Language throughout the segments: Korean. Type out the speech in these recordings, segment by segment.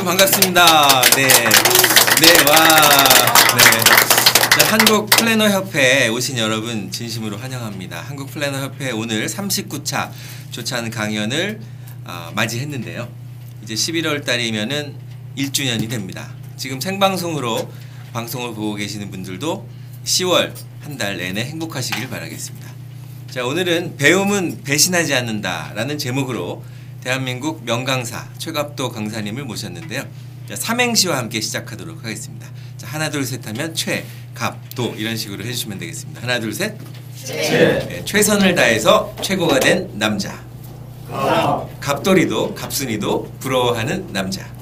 반갑습니다. 네. 네, 와. 네. 자, 한국 플래너 협회에 오신 여러분 진심으로 환영합니다. 한국 플래너 협회 오늘 39차 조찬 강연을 맞이했는데요. 이제 11월 달이면은 1주년이 됩니다. 지금 생방송으로 방송을 보고 계시는 분들도 10월 한 달 내내 행복하시길 바라겠습니다. 자, 오늘은 배움은 배신하지 않는다라는 제목으로 대한민국 명강사 최갑도 강사님을 모셨는데요. 자, 삼행시와 함께 시작하도록 하겠습니다. 자, 하나 둘 셋 하면 최갑도 이런 식으로 해주시면 되겠습니다. 하나 둘 셋. 네, 최선을 다해서 최고가 된 남자. 갑돌이도 갑순이도 부러워하는 남자.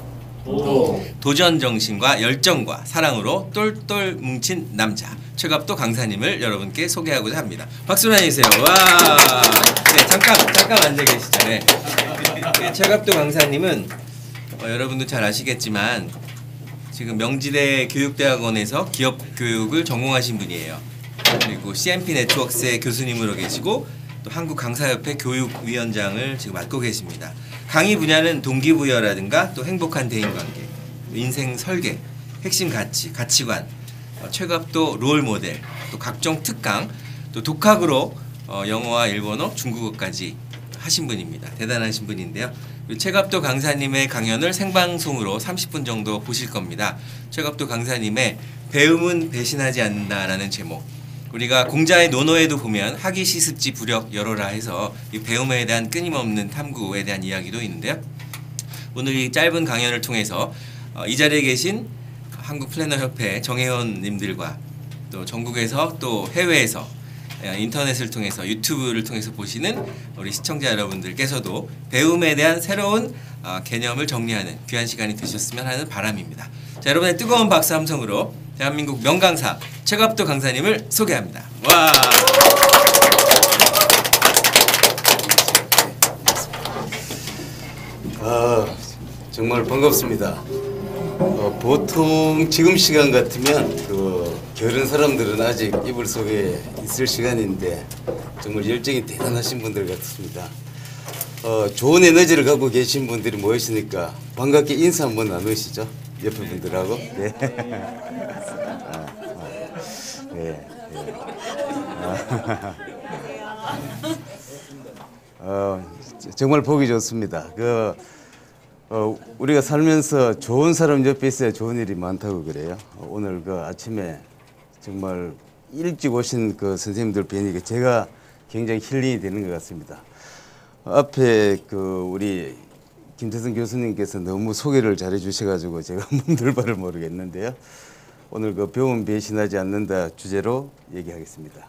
도전 정신과 열정과 사랑으로 똘똘 뭉친 남자 최갑도 강사님을 여러분께 소개하고자 합니다. 박수로 해주세요. 와. 네, 잠깐 앉아 계시죠. 네. 최갑도 강사님은 여러분도 잘 아시겠지만 지금 명지대 교육대학원에서 기업 교육을 전공하신 분이에요. 그리고 CMP 네트워크스의 교수님으로 계시고 또 한국강사협회 교육위원장을 지금 맡고 계십니다. 강의 분야는 동기부여라든가 또 행복한 대인관계, 인생 설계, 핵심 가치, 가치관, 최갑도 롤모델, 또 각종 특강, 또 독학으로 영어와 일본어, 중국어까지 하신 분입니다. 대단하신 분인데요. 최갑도 강사님의 강연을 생방송으로 30분 정도 보실 겁니다. 최갑도 강사님의 배움은 배신하지 않는다라는 제목. 우리가 공자의 논어에도 보면 학이 시습지 부력 열어라 해서 이 배움에 대한 끊임없는 탐구에 대한 이야기도 있는데요. 오늘 이 짧은 강연을 통해서 이 자리에 계신 한국 플래너 협회 정회원님들과 또 전국에서 또 해외에서 인터넷을 통해서 유튜브를 통해서 보시는 우리 시청자 여러분들께서도 배움에 대한 새로운 개념을 정리하는 귀한 시간이 되셨으면 하는 바람입니다. 자, 여러분의 뜨거운 박수 함성으로 대한민국 명강사 최갑도 강사님을 소개합니다. 와. 정말 반갑습니다. 보통 지금 시간 같으면 게으른 사람들은 아직 이불 속에 있을 시간인데 정말 열정이 대단하신 분들 같습니다. 좋은 에너지를 갖고 계신 분들이 모이시니까 반갑게 인사 한번 나누시죠. 옆에 분들하고. 네. 네. 정말 보기 좋습니다. 우리가 살면서 좋은 사람 옆에 있어야 좋은 일이 많다고 그래요. 오늘 아침에 정말 일찍 오신 선생님들 뵈니까 제가 굉장히 힐링이 되는 것 같습니다. 앞에 우리 김태성 교수님께서 너무 소개를 잘해 주셔가지고 제가 몸둘 바를 모르겠는데요. 오늘 배움 배신하지 않는다 주제로 얘기하겠습니다.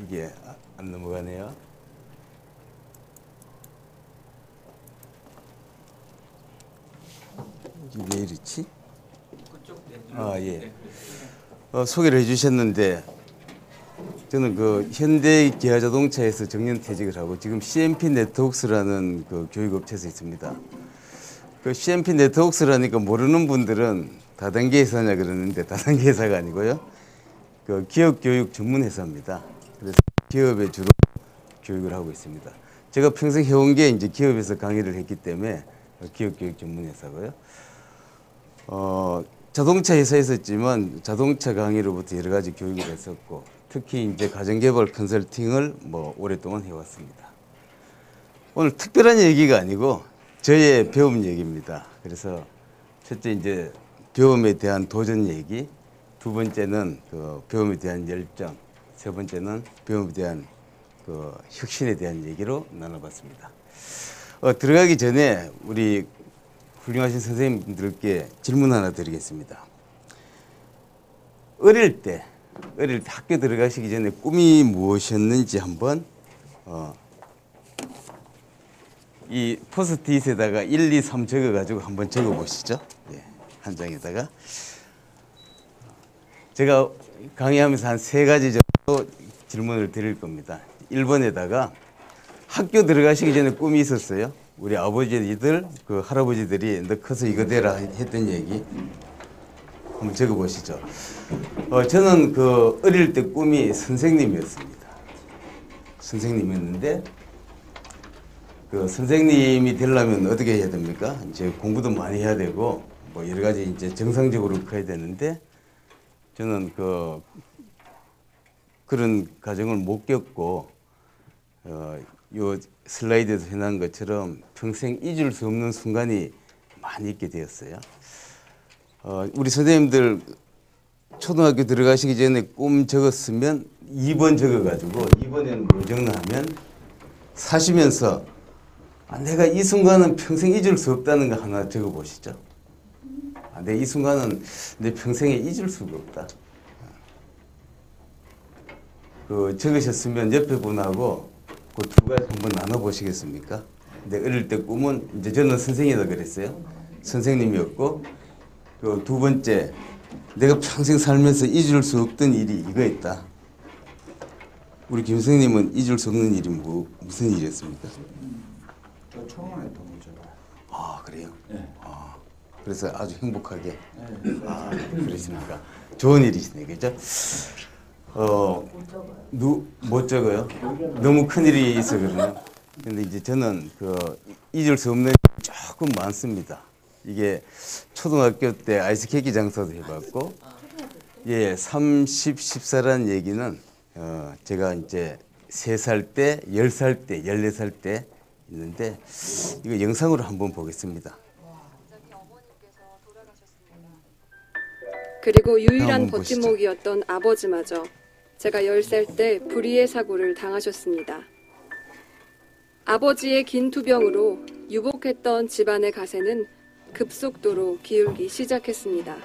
이게 안 넘어가네요. 이게 왜 이렇지? 예. 소개를 해주셨는데 저는 현대기아자동차에서 정년퇴직을 하고 지금 CMP 네트워크스라는 교육업체에서 있습니다. CMP 네트워크스라니까 모르는 분들은 다단계 회사냐 그러는데 다단계 회사가 아니고요. 기업교육 전문 회사입니다. 그래서 기업에 주로 교육을 하고 있습니다. 제가 평생 해온 게 이제 기업에서 강의를 했기 때문에 기업교육 전문 회사고요. 자동차 회사에 있었지만 자동차 강의로부터 여러 가지 교육을 했었고 특히 이제 가정개발 컨설팅을 오랫동안 해왔습니다. 오늘 특별한 얘기가 아니고 저의 배움 얘기입니다. 그래서 첫째 이제 배움에 대한 도전 얘기, 두 번째는 배움에 대한 열정, 세 번째는 배움에 대한 혁신에 대한 얘기로 나눠봤습니다. 들어가기 전에 우리 훌륭하신 선생님들께 질문 하나 드리겠습니다. 어릴 때 학교 들어가시기 전에 꿈이 무엇이었는지 한번 이 포스트잇에다가 1, 2, 3 적어가지고 한번 적어보시죠. 예, 한 장에다가. 제가 강의하면서 한 3가지 정도 질문을 드릴 겁니다. 1번에다가 학교 들어가시기 전에 꿈이 있었어요? 우리 아버지들, 할아버지들이 너 커서 이거 되라 했던 얘기 한번 적어보시죠. 저는 어릴 때 꿈이 선생님이었습니다. 선생님이었는데 그 선생님이 되려면 어떻게 해야 됩니까? 이제 공부도 많이 해야 되고 뭐 여러 가지 이제 정상적으로 커야 되는데 저는 그런 과정을 못 겪고 요 슬라이드에서 해놓은 것처럼 평생 잊을 수 없는 순간이 많이 있게 되었어요. 우리 선생님들 초등학교 들어가시기 전에 꿈 적었으면 2번 적어가지고 2번에는 뭐 적나하면 사시면서 내가 이 순간은 평생 잊을 수 없다는 거 하나 적어보시죠. 내 이 순간은 내 평생에 잊을 수가 없다. 적으셨으면 옆에 분하고 그 두 가지 한번 나눠보시겠습니까? 내 어릴 때 꿈은 이제 저는 선생이라 그랬어요. 선생님이었고 그 두 번째 내가 평생 살면서 잊을 수 없던 일이 이거였다. 우리 김 선생님은 잊을 수 없는 일이 무슨 일이었습니까? 저 청원에 동의잖아요. 아 그래요? 네. 그래서 아주 행복하게. 네. 그러십니까? 좋은 일이시네, 그죠? 못 적어요? 너무 큰 일이 있어 그러나. 근데 이제 저는 잊을 수 없는 일이 조금 많습니다. 이게 초등학교 때 아이스케이크 장사도 해봤고, 30, 14라는 얘기는 제가 이제 3살 때, 10살 때, 14살 때 있는데 이거 영상으로 한번 보겠습니다. 그리고 유일한 버팀목이었던 아버지마저 제가 10살 때 불의의 사고를 당하셨습니다. 아버지의 긴 투병으로 유복했던 집안의 가세는 급속도로 기울기 시작했습니다.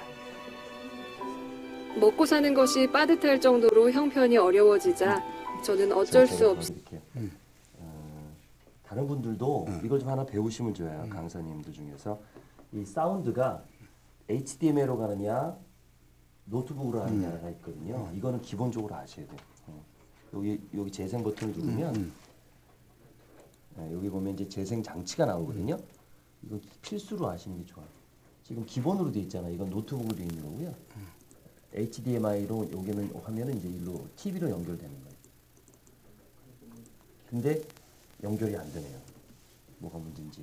먹고 사는 것이 빠듯할 정도로 형편이 어려워지자 저는 어쩔 수 없이 다른 분들도 이걸 좀 하나 배우시면 좋아요. 강사님들 중에서 이 사운드가 HDMI로 가느냐 노트북으로 가느냐가 있거든요. 이거는 기본적으로 아셔야 돼요. 여기 재생 버튼을 누르면 여기 보면 이제 재생 장치가 나오거든요. 이거 필수로 아시는 게 좋아요. 지금 기본으로 돼 있잖아요. 이건 노트북으로 돼 있는 거고요. HDMI로 여기는 화면은 이제 일로 TV로 연결되는 거예요. 근데 연결이 안 되네요. 뭐가 문제인지.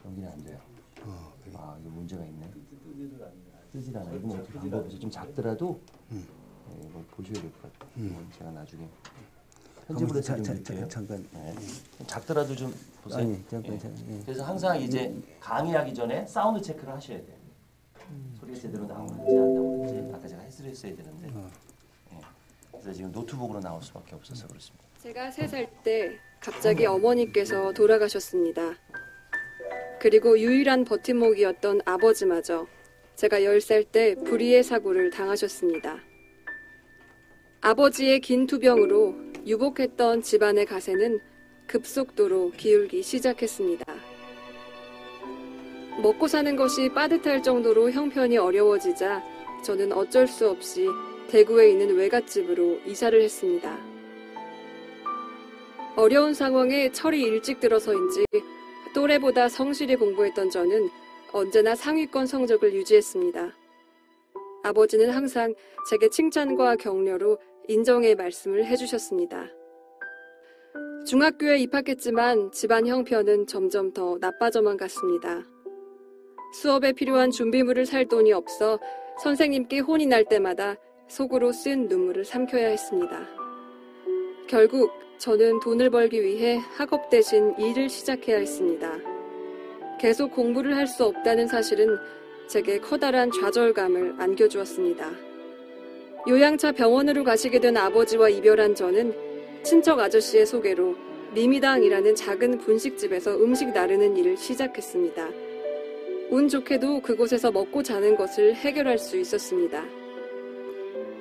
연결이 안 돼요. 이거 문제가 있네. 뜨질 않아. 이거 어떻게 방법이 있어? 좀 작더라도 이거 보셔야 될 것 같아요. 제가 나중에 편집을 해서 좀 드릴게요. 잠깐. 네. 작더라도 좀 보세요. 아니, 잠깐. 예. 그래서 항상 이제 강의하기 전에 사운드 체크를 하셔야 돼요. 소리가 제대로 나오는지 안 나오는지 아까 제가 했어야 되는데 그래서 지금 노트북으로 나올 수밖에 없어서 그렇습니다. 제가 3살 때 갑자기 어머니께서 돌아가셨습니다. 그리고 유일한 버팀목이었던 아버지마저 제가 10살 때 불의의 사고를 당하셨습니다. 아버지의 긴 투병으로 유복했던 집안의 가세는 급속도로 기울기 시작했습니다. 먹고 사는 것이 빠듯할 정도로 형편이 어려워지자 저는 어쩔 수 없이 대구에 있는 외갓집으로 이사를 했습니다. 어려운 상황에 철이 일찍 들어서인지 또래보다 성실히 공부했던 저는 언제나 상위권 성적을 유지했습니다. 아버지는 항상 제게 칭찬과 격려로 인정의 말씀을 해주셨습니다. 중학교에 입학했지만 집안 형편은 점점 더 나빠져만 갔습니다. 수업에 필요한 준비물을 살 돈이 없어 선생님께 혼이 날 때마다 속으로 쓴 눈물을 삼켜야 했습니다. 결국 저는 돈을 벌기 위해 학업 대신 일을 시작해야 했습니다. 계속 공부를 할 수 없다는 사실은 제게 커다란 좌절감을 안겨주었습니다. 요양차 병원으로 가시게 된 아버지와 이별한 저는 친척 아저씨의 소개로 미미당이라는 작은 분식집에서 음식 나르는 일을 시작했습니다. 운 좋게도 그곳에서 먹고 자는 것을 해결할 수 있었습니다.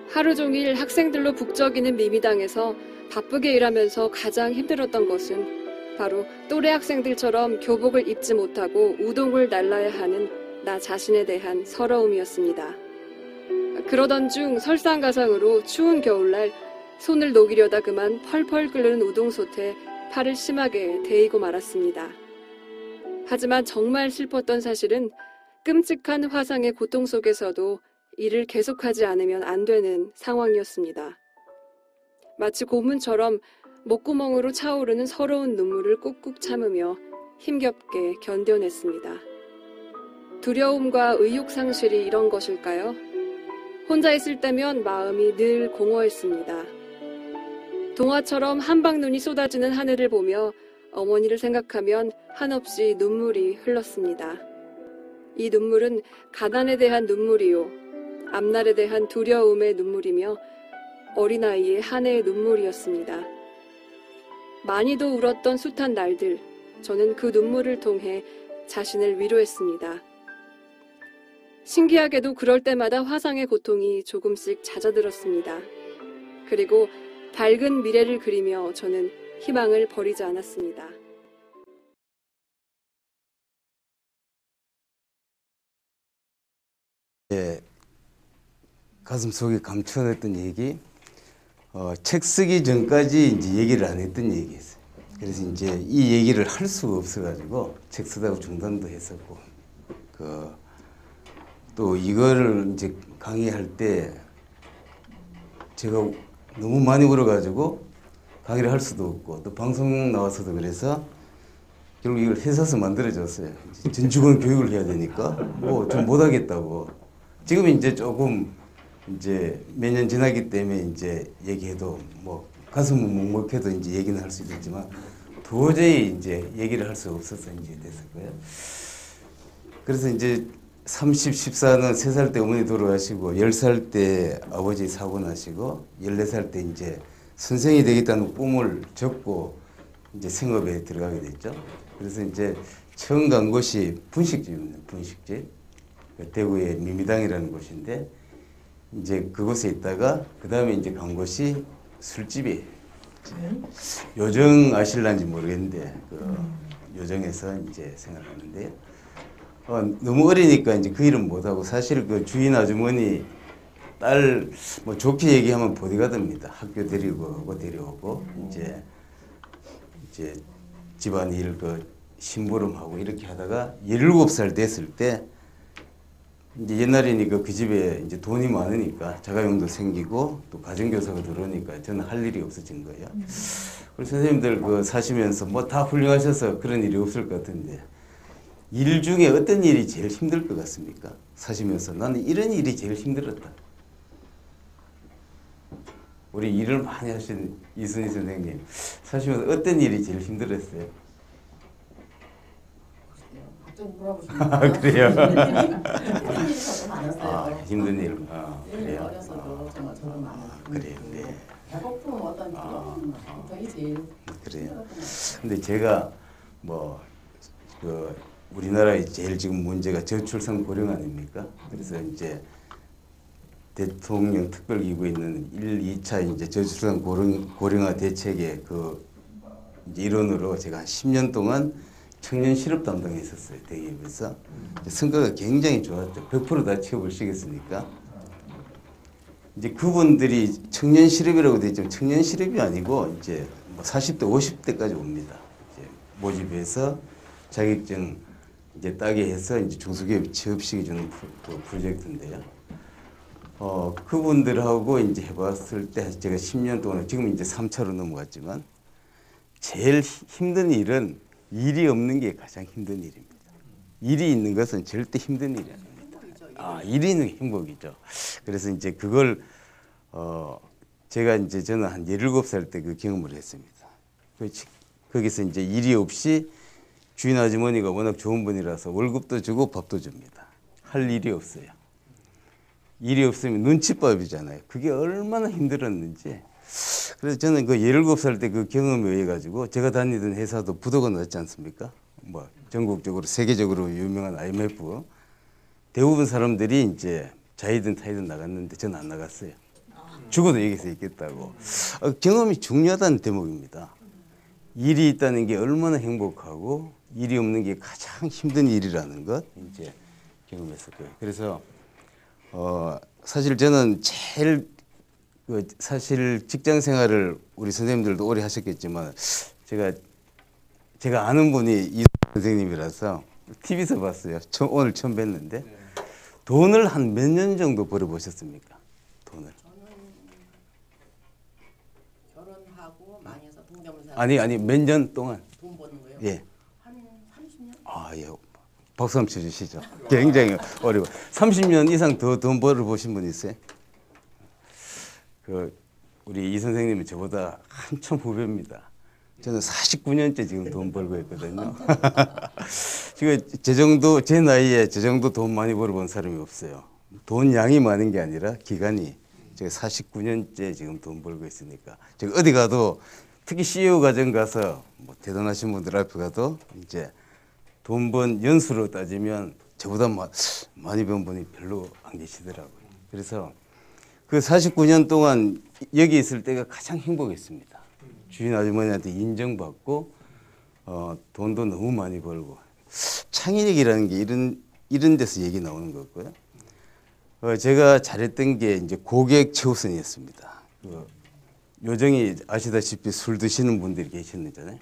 하루 종일 학생들로 북적이는 미미당에서 바쁘게 일하면서 가장 힘들었던 것은 바로 또래 학생들처럼 교복을 입지 못하고 우동을 날라야 하는 나 자신에 대한 서러움이었습니다. 그러던 중 설상가상으로 추운 겨울날 손을 녹이려다 그만 펄펄 끓는 우동솥에 팔을 심하게 데이고 말았습니다. 하지만 정말 슬펐던 사실은 끔찍한 화상의 고통 속에서도 일을 계속하지 않으면 안 되는 상황이었습니다. 마치 고문처럼 목구멍으로 차오르는 서러운 눈물을 꾹꾹 참으며 힘겹게 견뎌냈습니다. 두려움과 의욕 상실이 이런 것일까요? 혼자 있을 때면 마음이 늘 공허했습니다. 동화처럼 한방눈이 쏟아지는 하늘을 보며 어머니를 생각하면 한없이 눈물이 흘렀습니다. 이 눈물은 가난에 대한 눈물이요, 앞날에 대한 두려움의 눈물이며 어린아이의 한 해의 눈물이었습니다. 많이도 울었던 숱한 날들, 저는 그 눈물을 통해 자신을 위로했습니다. 신기하게도 그럴 때마다 화상의 고통이 조금씩 잦아들었습니다. 그리고 밝은 미래를 그리며 저는 희망을 버리지 않았습니다. 예, 가슴속에 감춰냈던 얘기, 책 쓰기 전까지 이제 얘기를 안 했던 얘기였어요. 그래서 이제 이 얘기를 할 수가 없어가지고 책 쓰다가 중단도 했었고, 또 이거를 이제 강의할 때 제가 너무 많이 울어가지고 강의를 할 수도 없고 또 방송 나와서도 그래서 결국 이걸 회사에서 만들어졌어요. 전직원 교육을 해야 되니까 뭐 좀 못하겠다고. 지금 이제 조금 이제 몇 년 지나기 때문에 이제 얘기해도 뭐 가슴은 먹먹해도 이제 얘기는 할 수 있겠지만 도저히 이제 얘기를 할 수 없어서 이제 됐었고요. 그래서 이제 14는 3살 때 어머니 돌아가시고 10살 때 아버지 사고 나시고 14살 때 이제 선생이 되겠다는 꿈을 접고 이제 생업에 들어가게 됐죠. 그래서 이제 처음 간 곳이 분식집입니다. 분식집. 대구의 미미당이라는 곳인데 이제 그곳에 있다가 그 다음에 이제 간 곳이 술집이에요. 요정 아실란지 모르겠는데 요정에서 이제 생활하는데요. 너무 어리니까 이제 그 일은 못하고 사실 그 주인 아주머니 딸 뭐 좋게 얘기하면 보디가드입니다. 학교 데리고 데려오고 이제 집안일 그 심부름하고 이렇게 하다가 17살 됐을 때 이제 옛날이니까 그 집에 이제 돈이 많으니까 자가용도 생기고 또 가정교사가 들어오니까 저는 할 일이 없어진 거예요. 그래서 선생님들 그 사시면서 뭐 다 훌륭하셔서 그런 일이 없을 것 같은데 일 중에 어떤 일이 제일 힘들 것 같습니까? 사시면서 나는 이런 일이 제일 힘들었다. 우리 일을 많이 하신 이순희 선생님 사시면서 어떤 일이 제일 힘들었어요? 그래요? 힘든 일. 그래요? 어려서도 정말 저도 많아요. 그래요. 네. 배고픔 어떤 그런 고통이 제일 그래요. 근데 제가 뭐 우리나라의 제일 지금 문제가 저출산 고령 아닙니까? 그래서 이제 대통령 특별기구에 있는 1, 2차 이제 저출산 고령화 대책의 그 이제 일원으로 제가 한 10년 동안 청년 실업 담당했었어요. 대기업에서. 성과가 굉장히 좋았죠. 100% 다 채워보시겠습니까? 이제 그분들이 청년 실업이라고 되어 있지만 청년 실업이 아니고 이제 뭐 40대, 50대까지 옵니다. 이제 모집해서 자격증 이제 따게 해서 이제 중소기업 취업시켜주는 프로젝트인데요. 그분들하고 이제 해봤을 때 제가 10년 동안 지금 이제 3차로 넘어갔지만 제일 힘든 일은 일이 없는 게 가장 힘든 일입니다. 일이 있는 것은 절대 힘든 일이 아닙니다. 일이 있는 게 행복이죠. 그래서 이제 그걸 제가 이제 저는 한 17살 때 그 경험을 했습니다. 거기서 이제 일이 없이 주인 아주머니가 워낙 좋은 분이라서 월급도 주고 밥도 줍니다. 할 일이 없어요. 일이 없으면 눈칫밥이잖아요. 그게 얼마나 힘들었는지. 그래서 저는 그 17살 때 그 경험에 의해 가지고 제가 다니던 회사도 부도가 났지 않습니까? 뭐 전국적으로 세계적으로 유명한 IMF 대부분 사람들이 이제 자이든 타이든 나갔는데 저는 안 나갔어요. 죽어도 여기서 있겠다고. 경험이 중요하다는 대목입니다. 일이 있다는 게 얼마나 행복하고 일이 없는 게 가장 힘든 일이라는 것 이제 경험했었고요. 그래서 사실 저는 제일 사실 직장 생활을 우리 선생님들도 오래 하셨겠지만 제가 아는 분이 이 선생님이라서 TV에서 봤어요. 오늘 처음 뵀는데 돈을 한 몇 년 정도 벌어 보셨습니까? 돈을 많이 해서 동대문사 아니 몇 년 동안. 돈 버는 거예요? 예. 한 30년? 아, 예. 박수 한번 쳐주시죠. 굉장히 어려워. 30년 이상 더 돈 벌어보신 분 있어요? 우리 이 선생님은 저보다 한참 후배입니다. 저는 49년째 지금 돈 벌고 있거든요. 지금 제 나이에 저 정도 돈 많이 벌어본 사람이 없어요. 돈 양이 많은 게 아니라 기간이 제가 49년째 지금 돈 벌고 있으니까 제가 어디 가도 특히 CEO 과정 가서 뭐 대단하신 분들 앞에 가도 이제 돈 번 연수로 따지면 저보다 많이 번 분이 별로 안 계시더라고요. 그래서 그 49년 동안 여기 있을 때가 가장 행복했습니다. 주인 아주머니한테 인정받고 돈도 너무 많이 벌고 창의력이라는 게 이런 데서 얘기 나오는 거고요. 제가 잘했던 게 이제 고객 최우선이었습니다. 요정이 아시다시피 술 드시는 분들이 계시는잖아요.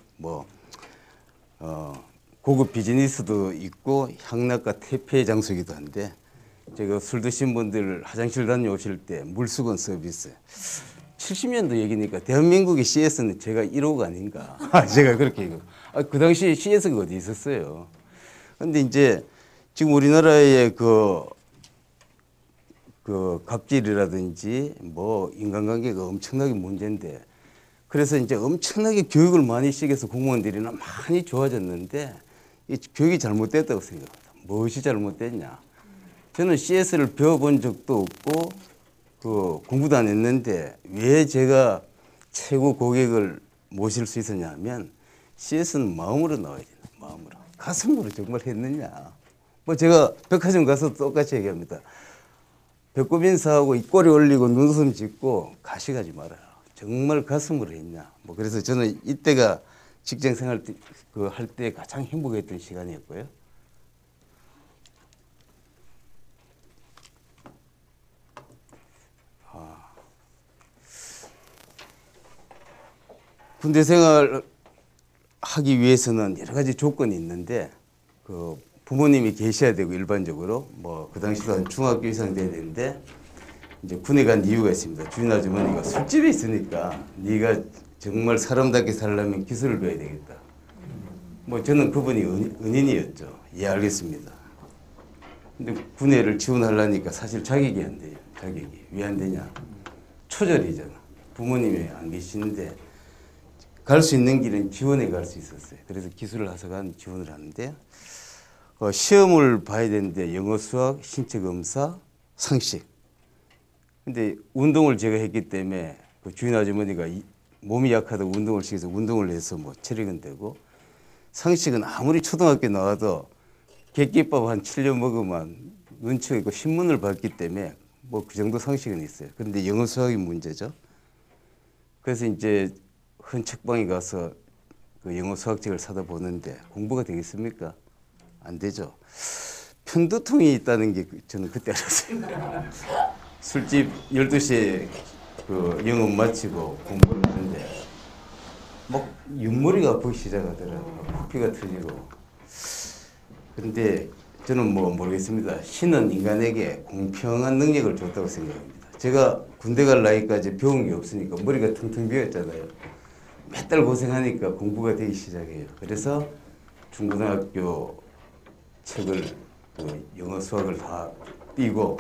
고급 비즈니스도 있고 향락과 퇴폐 장소이기도 한데 제가 술 드신 분들 화장실 다녀오실 때 물수건 서비스 70년도 얘기니까 대한민국의 CS는 제가 1호가 아닌가. 제가 그렇게 얘기해요. 그 당시에 CS가 어디 있었어요. 근데 이제 지금 우리나라의 그 갑질이라든지 뭐 인간관계가 엄청나게 문제인데 그래서 이제 엄청나게 교육을 많이 시켜서 공무원들이나 많이 좋아졌는데 이 교육이 잘못됐다고 생각합니다. 무엇이 잘못됐냐? 저는 CS를 배워본 적도 없고 공부도 안 했는데 왜 제가 최고 고객을 모실 수 있었냐 하면 CS는 마음으로 나와야 된다. 마음으로. 가슴으로 정말 했느냐. 제가 백화점 가서 똑같이 얘기합니다. 배꼽 인사하고 입꼬리 올리고 눈웃음 짓고 가식하지 말아요. 정말 가슴으로 했냐. 그래서 저는 이때가 직장 생활 할 때 가장 행복했던 시간이었고요. 군대 생활 하기 위해서는 여러 가지 조건이 있는데 부모님이 계셔야 되고 일반적으로 그 당시도 한 중학교 이상 돼야 되는데 이제 군에 간 이유가 있습니다. 주인 아주머니가 술집에 있으니까 네가 정말 사람답게 살려면 기술을 배워야 되겠다. 저는 그분이 은인이었죠. 예, 알겠습니다. 근데 군에를 지원하려니까 사실 자격이 안 돼요. 자격이. 왜 안 되냐? 초절이잖아. 부모님이 안 계시는데 갈 수 있는 길은 지원에 갈 수 있었어요. 그래서 기술을 하서간 지원을 하는데 시험을 봐야 되는데 영어, 수학, 신체 검사, 상식. 근데 운동을 제가 했기 때문에 주인 아주머니가 몸이 약하다고 운동을 시켜서 운동을 해서 체력은 되고 상식은 아무리 초등학교 나와도 객기밥 한 7년 먹으면 눈치가 있고 신문을 봤기 때문에 그 정도 상식은 있어요. 그런데 영어, 수학이 문제죠. 그래서 이제 큰 책방에 가서 영어 수학책을 사다 보는데 공부가 되겠습니까? 안 되죠. 편두통이 있다는 게 저는 그때 알았어요. 술집 12시에 영업 마치고 공부를 하는데 옆머리가 아프기 시작하더라고요. 피가 터지고. 그런데 저는 모르겠습니다. 신은 인간에게 공평한 능력을 줬다고 생각합니다. 제가 군대 갈 나이까지 배운 게 없으니까 머리가 텅텅 비었잖아요. 몇 달 고생하니까 공부가 되기 시작해요. 그래서 중고등학교 책을 영어 수학을 다 띄고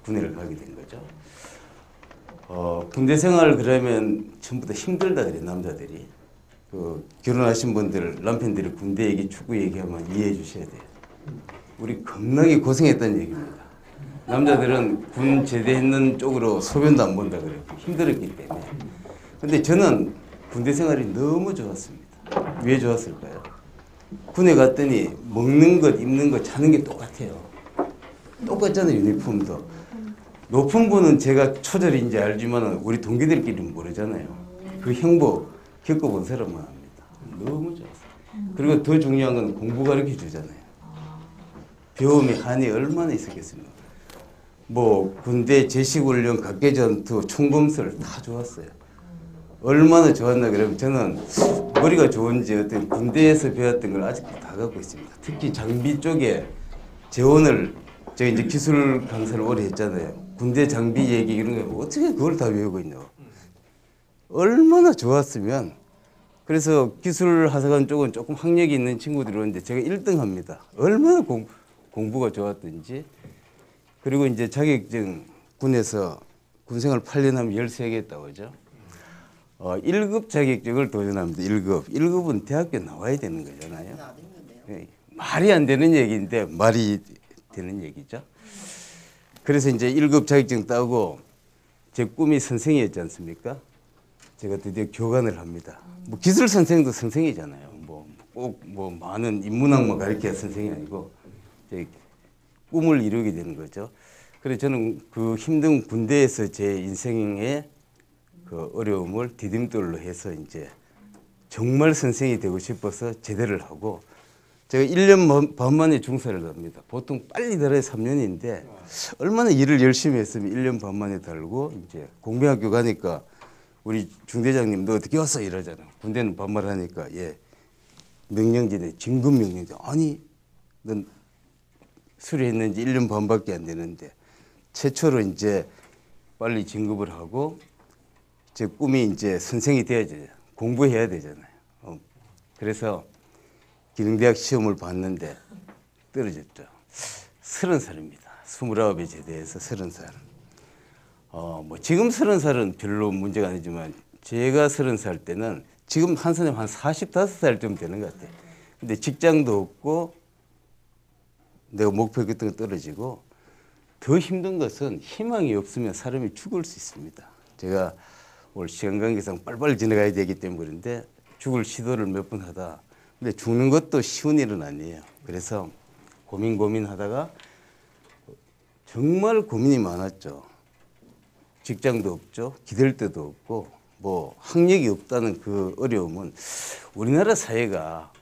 군대를 가게 된 거죠. 군대 생활 그러면 전부 다 힘들다 그래요. 남자들이. 결혼하신 분들 남편들이 군대 얘기 축구 얘기하면 이해해 주셔야 돼요. 우리 겁나게 고생했다는 얘기입니다. 남자들은 군 제대했는 쪽으로 소변도 안 본다 그래요. 힘들었기 때문에. 근데 저는 군대 생활이 너무 좋았습니다. 왜 좋았을까요? 군에 갔더니 먹는 것, 입는 것, 자는 게 똑같아요. 똑같잖아요, 유니폼도. 높은 분은 제가 초절인지 알지만 우리 동기들끼리는 모르잖아요. 그 행복 겪어본 사람만 합니다. 너무 좋았어요. 그리고 더 중요한 건 공부 가르쳐 주잖아요. 배움의 한이 얼마나 있었겠습니까? 군대 제식훈련, 각계전투, 총검술 다 좋았어요. 얼마나 좋았나 그러면 저는 머리가 좋은지 어떤 군대에서 배웠던 걸 아직도 다 갖고 있습니다. 특히 장비 쪽에 재원을 제가 이제 기술 강사를 오래 했잖아요. 군대 장비 얘기 이런 거 어떻게 그걸 다 외우고 있냐고. 얼마나 좋았으면. 그래서 기술하사관 쪽은 조금 학력이 있는 친구들이 오는데 제가 1등 합니다. 얼마나 공부가 좋았든지. 그리고 이제 자격증 군에서 군생활 8년 하면 13개 했다고 하죠. 1급 자격증을 도전합니다. 1급. 1급은 대학교 나와야 되는 거잖아요. 안 힘든데요. 예, 말이 안 되는 얘기인데 말이 되는 얘기죠. 그래서 이제 1급 자격증 따고 제 꿈이 선생이었지 않습니까? 제가 드디어 교관을 합니다. 뭐 기술 선생도 선생이잖아요. 뭐 꼭 뭐 많은 인문학만 가르쳐야 선생이 아니고 제 꿈을 이루게 되는 거죠. 그래서 저는 그 힘든 군대에서 제 인생의 그 어려움을 디딤돌로 해서 이제 정말 선생이 되고 싶어서 제대를 하고 제가 1년 반 만에 중사를 갑니다. 보통 빨리 달아야 3년인데 얼마나 일을 열심히 했으면 1년 반 만에 달고 이제 공병학교 가니까 우리 중대장님 너 어떻게 왔어 이러잖아. 군대는 반말하니까 예 명령지대 진급 명령지 아니 넌 수료했는지 1년 반밖에 안 되는데 최초로 이제 빨리 진급을 하고 제 꿈이 이제 선생이 돼야지 공부해야 되잖아요. 그래서 기능대학 시험을 봤는데 떨어졌죠. 30살입니다. 29에 제대해서 30살. 뭐 지금 30살은 별로 문제가 아니지만 제가 30살 때는 지금 한 사람 한 45살쯤 되는 것 같아요. 근데 직장도 없고 내가 목표했던 거 떨어지고 더 힘든 것은 희망이 없으면 사람이 죽을 수 있습니다. 제가 오늘 시간 관계상 빨리빨리 지나가야 되기 때문인데 죽을 시도를 몇 번 하다 근데 죽는 것도 쉬운 일은 아니에요. 그래서 고민하다가 정말 고민이 많았죠. 직장도 없죠. 기댈 데도 없고 뭐 학력이 없다는 그 어려움은 우리나라 사회가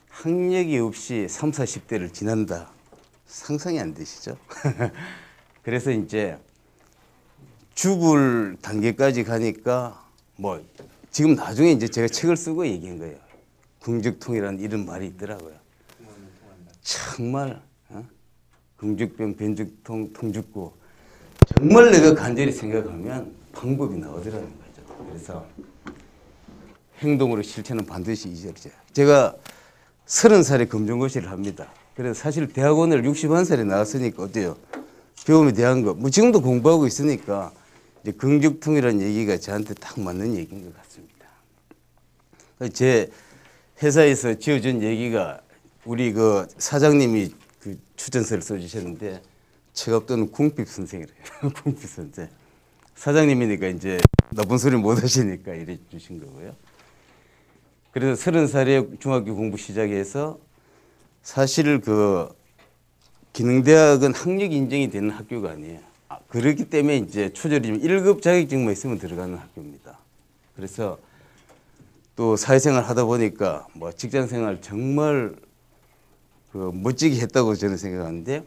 학력이 없이 30, 40대를 지난다. 상상이 안 되시죠? 그래서 이제 죽을 단계까지 가니까 뭐 지금 나중에 이제 제가 책을 쓰고 얘기한 거예요. 긍죽통이라는 이런 말이 있더라고요. 정말 긍죽병, 변죽통, 통죽고 정말 내가 간절히 생각하면 방법이 나오더라는 거죠. 그래서 행동으로 실천은 반드시 이루어져요. 제가 30살에 검정고시를 합니다. 그래서 사실 대학원을 61살에 나왔으니까 어때요? 경험에 대한 거. 뭐 지금도 공부하고 있으니까 이제 긍죽통이라는 얘기가 저한테 딱 맞는 얘기인 것 같습니다. 제 회사에서 지어준 얘기가 우리 그 사장님이 그 추천서를 써주셨는데 제가 또는 궁핍 선생이래요. 궁핍 선생. 사장님이니까 이제 나쁜 소리 못 하시니까 이래 주신 거고요. 그래서 30살에 중학교 공부 시작해서 사실 그 기능대학은 학력 인정이 되는 학교가 아니에요. 그렇기 때문에 이제 초절이면 1급 자격증만 있으면 들어가는 학교입니다. 그래서 또 사회생활 하다 보니까 뭐 직장생활 정말 그 멋지게 했다고 저는 생각하는데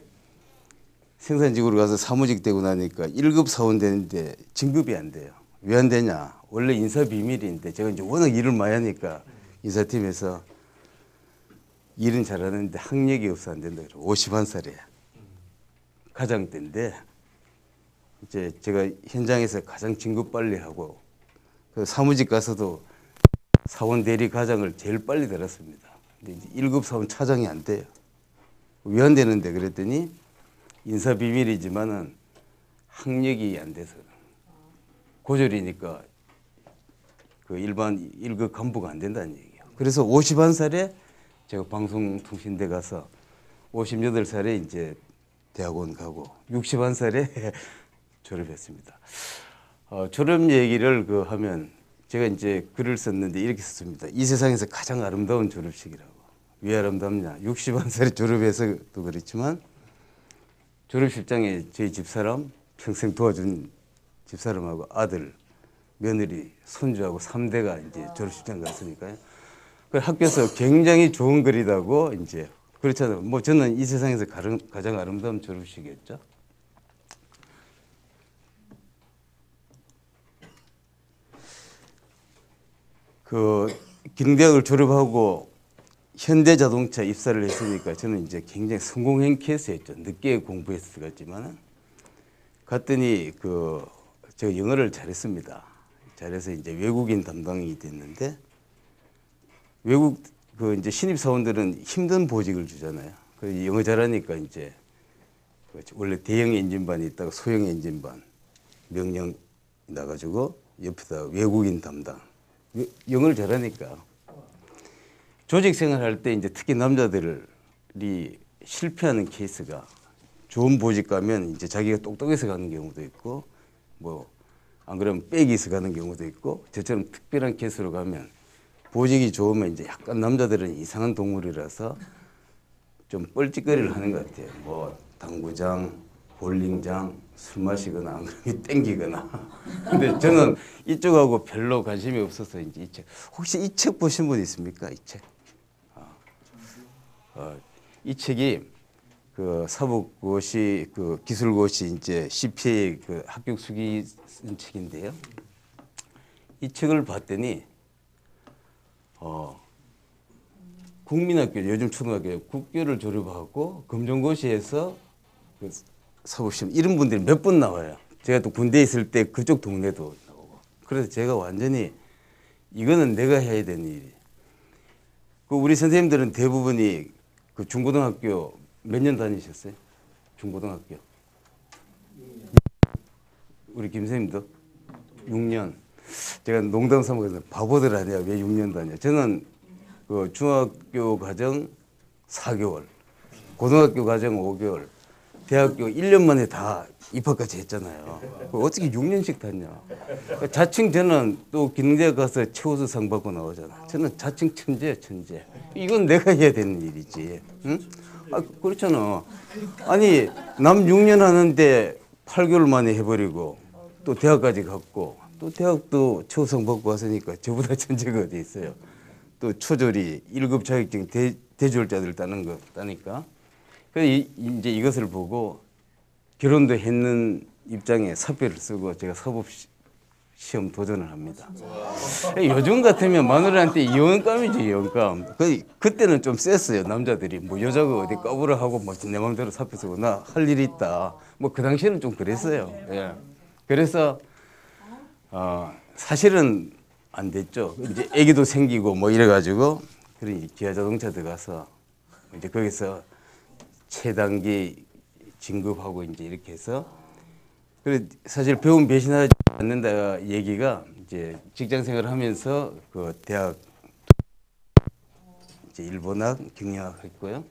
생산직으로 가서 사무직 되고 나니까 1급 사원 되는데 진급이 안 돼요. 왜 안 되냐? 원래 인사 비밀인데 제가 이제 워낙 일을 많이 하니까 인사팀에서 일은 잘하는데 학력이 없어 안 된다 그래요. 51살에 가장 때인데 이제 제가 현장에서 가장 진급 빨리 하고 그 사무직 가서도 사원 대리 과장을 제일 빨리 달았습니다. 근데 이제 1급 사원 차장이 안 돼요. 왜 안 되는데 그랬더니 인사 비밀이지만은 학력이 안 돼서 고졸이니까 그 일반 1급 간부가 안 된다는 얘기예요. 그래서 51살에 제가 방송통신대 가서 58살에 이제 대학원 가고 61살에 졸업했습니다. 졸업 얘기를 그 하면 제가 이제 글을 썼는데 이렇게 썼습니다. 이 세상에서 가장 아름다운 졸업식이라고. 왜 아름답냐? 61살에 졸업해서도 그렇지만 졸업식장에 저희 집사람, 평생 도와준 집사람하고 아들, 며느리, 손주하고 3대가 이제 졸업식장 갔으니까요. 그 학교에서 굉장히 좋은 글이라고 이제 그렇잖아요. 뭐 저는 이 세상에서 가장 아름다운 졸업식이었죠. 그 기능대학을 졸업하고 현대자동차 입사를 했으니까 저는 이제 굉장히 성공한 케이스였죠. 늦게 공부해서 들어갔지만은 갔더니 그 제가 영어를 잘했습니다. 잘해서 이제 외국인 담당이 됐는데 외국 그 이제 신입 사원들은 힘든 보직을 주잖아요. 그 영어 잘하니까 이제 원래 대형 엔진반이 있다가 소형 엔진반 명령 나가지고 옆에다 외국인 담당. 영어를 잘하니까 조직 생활할 때 이제 특히 남자들이 실패하는 케이스가 좋은 보직 가면 이제 자기가 똑똑해서 가는 경우도 있고 뭐 안 그러면 빽이서 가는 경우도 있고 저처럼 특별한 케이스로 가면 보직이 좋으면 이제 약간 남자들은 이상한 동물이라서 좀 뻘짓거리를 하는 것 같아요. 뭐 당구장, 볼링장, 술 마시거나 안 그러면 땡기거나. 근데 저는 이쪽하고 별로 관심이 없어서 이제 이 책. 혹시 이 책 보신 분 있습니까? 이 책. 이 책이 그 사법고시 그 기술고시 이제 CPA 그 합격 수기 쓴 책인데요. 이 책을 봤더니 국민학교 요즘 초등학교 국교를 졸업하고 검정고시에서 그 사법시험 이런 분들이 몇 분 나와요. 제가 또 군대에 있을 때 그쪽 동네도 나오고. 그래서 제가 완전히 이거는 내가 해야 되는 일이. 그 우리 선생님들은 대부분이 그 중고등학교 몇 년 다니셨어요? 중고등학교. 우리 김 선생님도 6년. 제가 농담 삼아서 바보들 아니야 왜 6년 다녀? 저는 그 중학교 과정 4개월, 고등학교 과정 5개월, 대학교 1년 만에 다 입학까지 했잖아요. 어떻게 6년씩 다녀? 자칭 저는 또 기능대학 가서 최우수 상 받고 나오잖아. 저는 자칭 천재야 천재. 이건 내가 해야 되는 일이지. 응? 아 그렇잖아. 아니 남 6년 하는데 8개월 만에 해버리고 또 대학까지 갔고 또 대학도 최우수 받고 왔으니까 저보다 천재가 어디 있어요. 또 초졸이 1급 자격증 대졸자들 따는 거 따니까. 그래서 이제 이것을 보고 결혼도 했는 입장에 사표를 쓰고 제가 사법시험 도전을 합니다. 요즘 같으면 마누라한테 이혼감이지 이혼감. 그때는 좀 셌어요. 남자들이 뭐 여자가 어디 까불어 하고 뭐 내 마음대로 사표 쓰고 나 할 일이 있다. 뭐 그 당시에는 좀 그랬어요. 예. 그래서 사실은 안 됐죠. 이제 아기도 생기고 뭐 이래가지고 그러니 기아자동차 들어가서 이제 거기서 최단기 진급하고 이제 이렇게 해서 그래 사실 배움 배신하지 않는다 얘기가 이제 직장 생활을 하면서 그 대학 이제 일본학 경영학 했고요.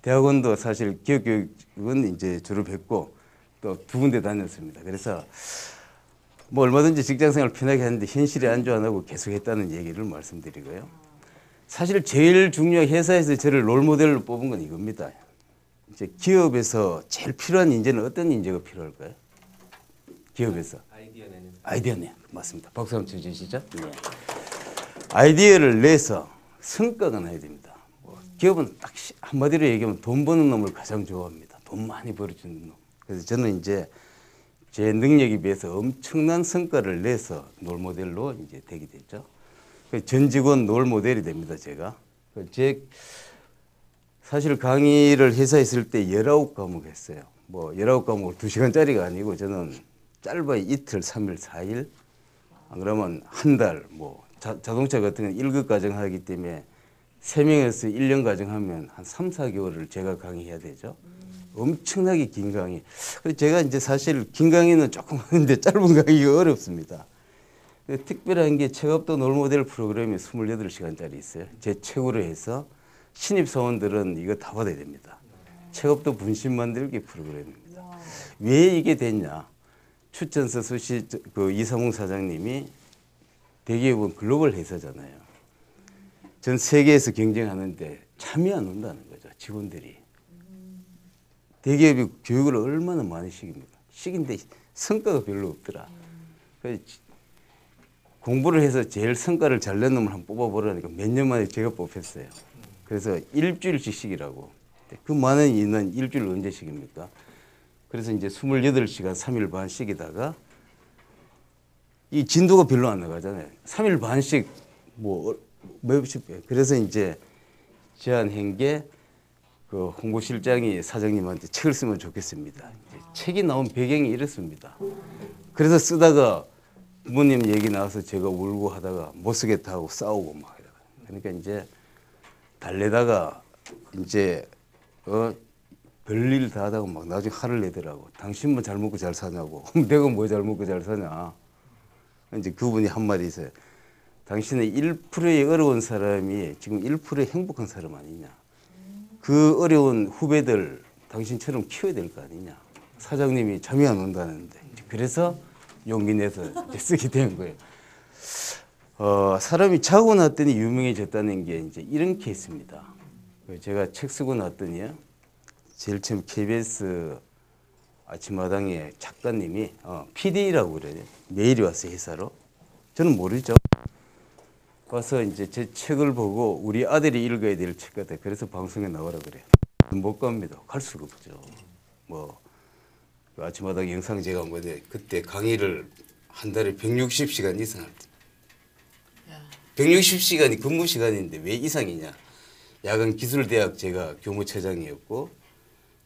대학원도 사실 기업교육은 이제 졸업했고 또 2군데 다녔습니다. 그래서 뭐 얼마든지 직장생활 편하게 하는데 현실이 안주 안 하고 계속 했다는 얘기를 말씀드리고요. 사실 제일 중요한 회사에서 저를 롤모델로 뽑은 건 이겁니다. 이제 기업에서 제일 필요한 인재는 어떤 인재가 필요할까요? 기업에서 아이디어 내 맞습니다. 박수 한번 쳐주시죠. 네. 아이디어를 내서 성과가 나야 됩니다. 기업은 딱 한마디로 얘기하면 돈 버는 놈을 가장 좋아합니다. 돈 많이 벌어주는 놈. 그래서 저는 이제 제 능력에 비해서 엄청난 성과를 내서 롤모델로 이제 되게 됐죠. 전 직원 롤모델이 됩니다, 제가. 사실 강의를 회사에 있을 때 19과목 했어요. 뭐 19과목을 2시간짜리가 아니고 저는 짧아야 이틀, 3일, 4일. 안 그러면 한 달, 뭐 자동차 같은 건 1급 과정 하기 때문에 3명에서 1년 과정 하면 한 3, 4개월을 제가 강의해야 되죠. 엄청나게 긴 강의. 그래서 제가 이제 사실 긴 강의는 조금 하는데 짧은 강의가 어렵습니다. 특별한 게 체급도 롤모델 프로그램이 28시간짜리 있어요. 제 최고로 해서 신입사원들은 이거 다 받아야 됩니다. 체급도 분신 만들기 프로그램입니다. 왜 이게 됐냐? 추천서 수시 그 이상웅 사장님이 대기업은 글로벌 회사잖아요. 전 세계에서 경쟁하는데 참여 안 온다는 거죠. 직원들이. 대기업이 교육을 얼마나 많이 시킵니까? 시킨데 성과가 별로 없더라. 그래서 공부를 해서 제일 성과를 잘 낸 놈을 한번 뽑아보라니까 몇 년 만에 제가 뽑혔어요. 그래서 일주일씩 시키라고. 그 많은 인원 일주일 언제 시킵니까? 그래서 이제 28시간 3일 반씩이다가 이 진도가 별로 안 나가잖아요. 3일 반씩 뭐 몇십 배. 그래서 이제 제안한 게 그 홍보실장이 사장님한테 책을 쓰면 좋겠습니다. 책이 나온 배경이 이렇습니다. 그래서 쓰다가 부모님 얘기 나와서 제가 울고 하다가 못 쓰겠다 하고 싸우고 막 이래요. 그러니까 이제 달래다가 이제 별일 다 하다가 막 나중에 화를 내더라고. 당신만 잘 먹고 잘 사냐고. 내가 뭐 잘 먹고 잘 사냐. 이제 그분이 한 말이 있어요. 당신은 1%의 어려운 사람이 지금 1%의 행복한 사람 아니냐. 그 어려운 후배들 당신처럼 키워야 될 거 아니냐. 사장님이 잠이 안 온다는데. 그래서 용기 내서 이제 쓰게 된 거예요. 사람이 자고 났더니 유명해졌다는 게 이제 이런 케이스입니다. 제가 책 쓰고 났더니요. 제일 처음 KBS 아침마당에 작가님이 PD라고 그래요. 메일이 왔어요, 회사로. 저는 모르죠. 와서 이제 제 책을 보고 우리 아들이 읽어야 될 책 같아. 그래서 방송에 나오라 그래요. 못 갑니다. 갈 수가 없죠. 뭐 아침마당 영상 제가 한 건데 그때 강의를 한 달에 160시간 이상 할 때. 160시간이 근무 시간인데 왜 이상이냐. 야간 기술대학 제가 교무처장이었고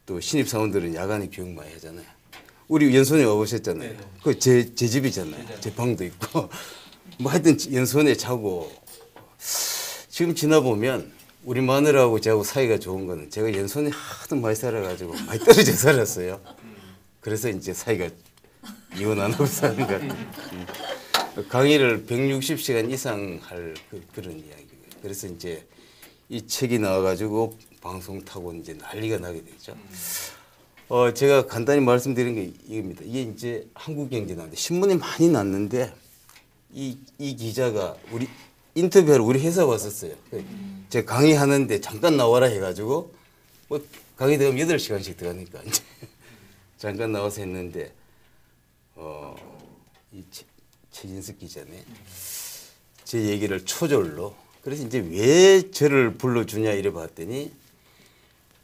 또 신입사원들은 야간에 교육 많이 하잖아요. 우리 연수원에 와보셨잖아요. 그 제 집이잖아요. 제 방도 있고. 뭐 하여튼 연수원에 자고 지금 지나보면 우리 마누라하고 저하고 사이가 좋은 거는 제가 연수원에 하도 많이 살아가지고 많이 떨어져 살았어요. 그래서 이제 사이가 이혼 안 하고 사는 것 같아요. 강의를 160시간 이상 할 그런 이야기예요. 그래서 이제 이 책이 나와가지고 방송 타고 이제 난리가 나게 되죠. 제가 간단히 말씀드린 게 이겁니다. 이게 이제 한국경제 나왔는데 신문에 많이 났는데 이 기자가 우리 인터뷰하러 우리 회사 왔었어요. 제가 강의하는데 잠깐 나와라 해가지고 뭐 강의 들어가면 8시간씩 들어가니까 이제 잠깐 나와서 했는데 이 최진석 기자네 제 얘기를 초절로 그래서 이제 왜 저를 불러주냐 이래 봤더니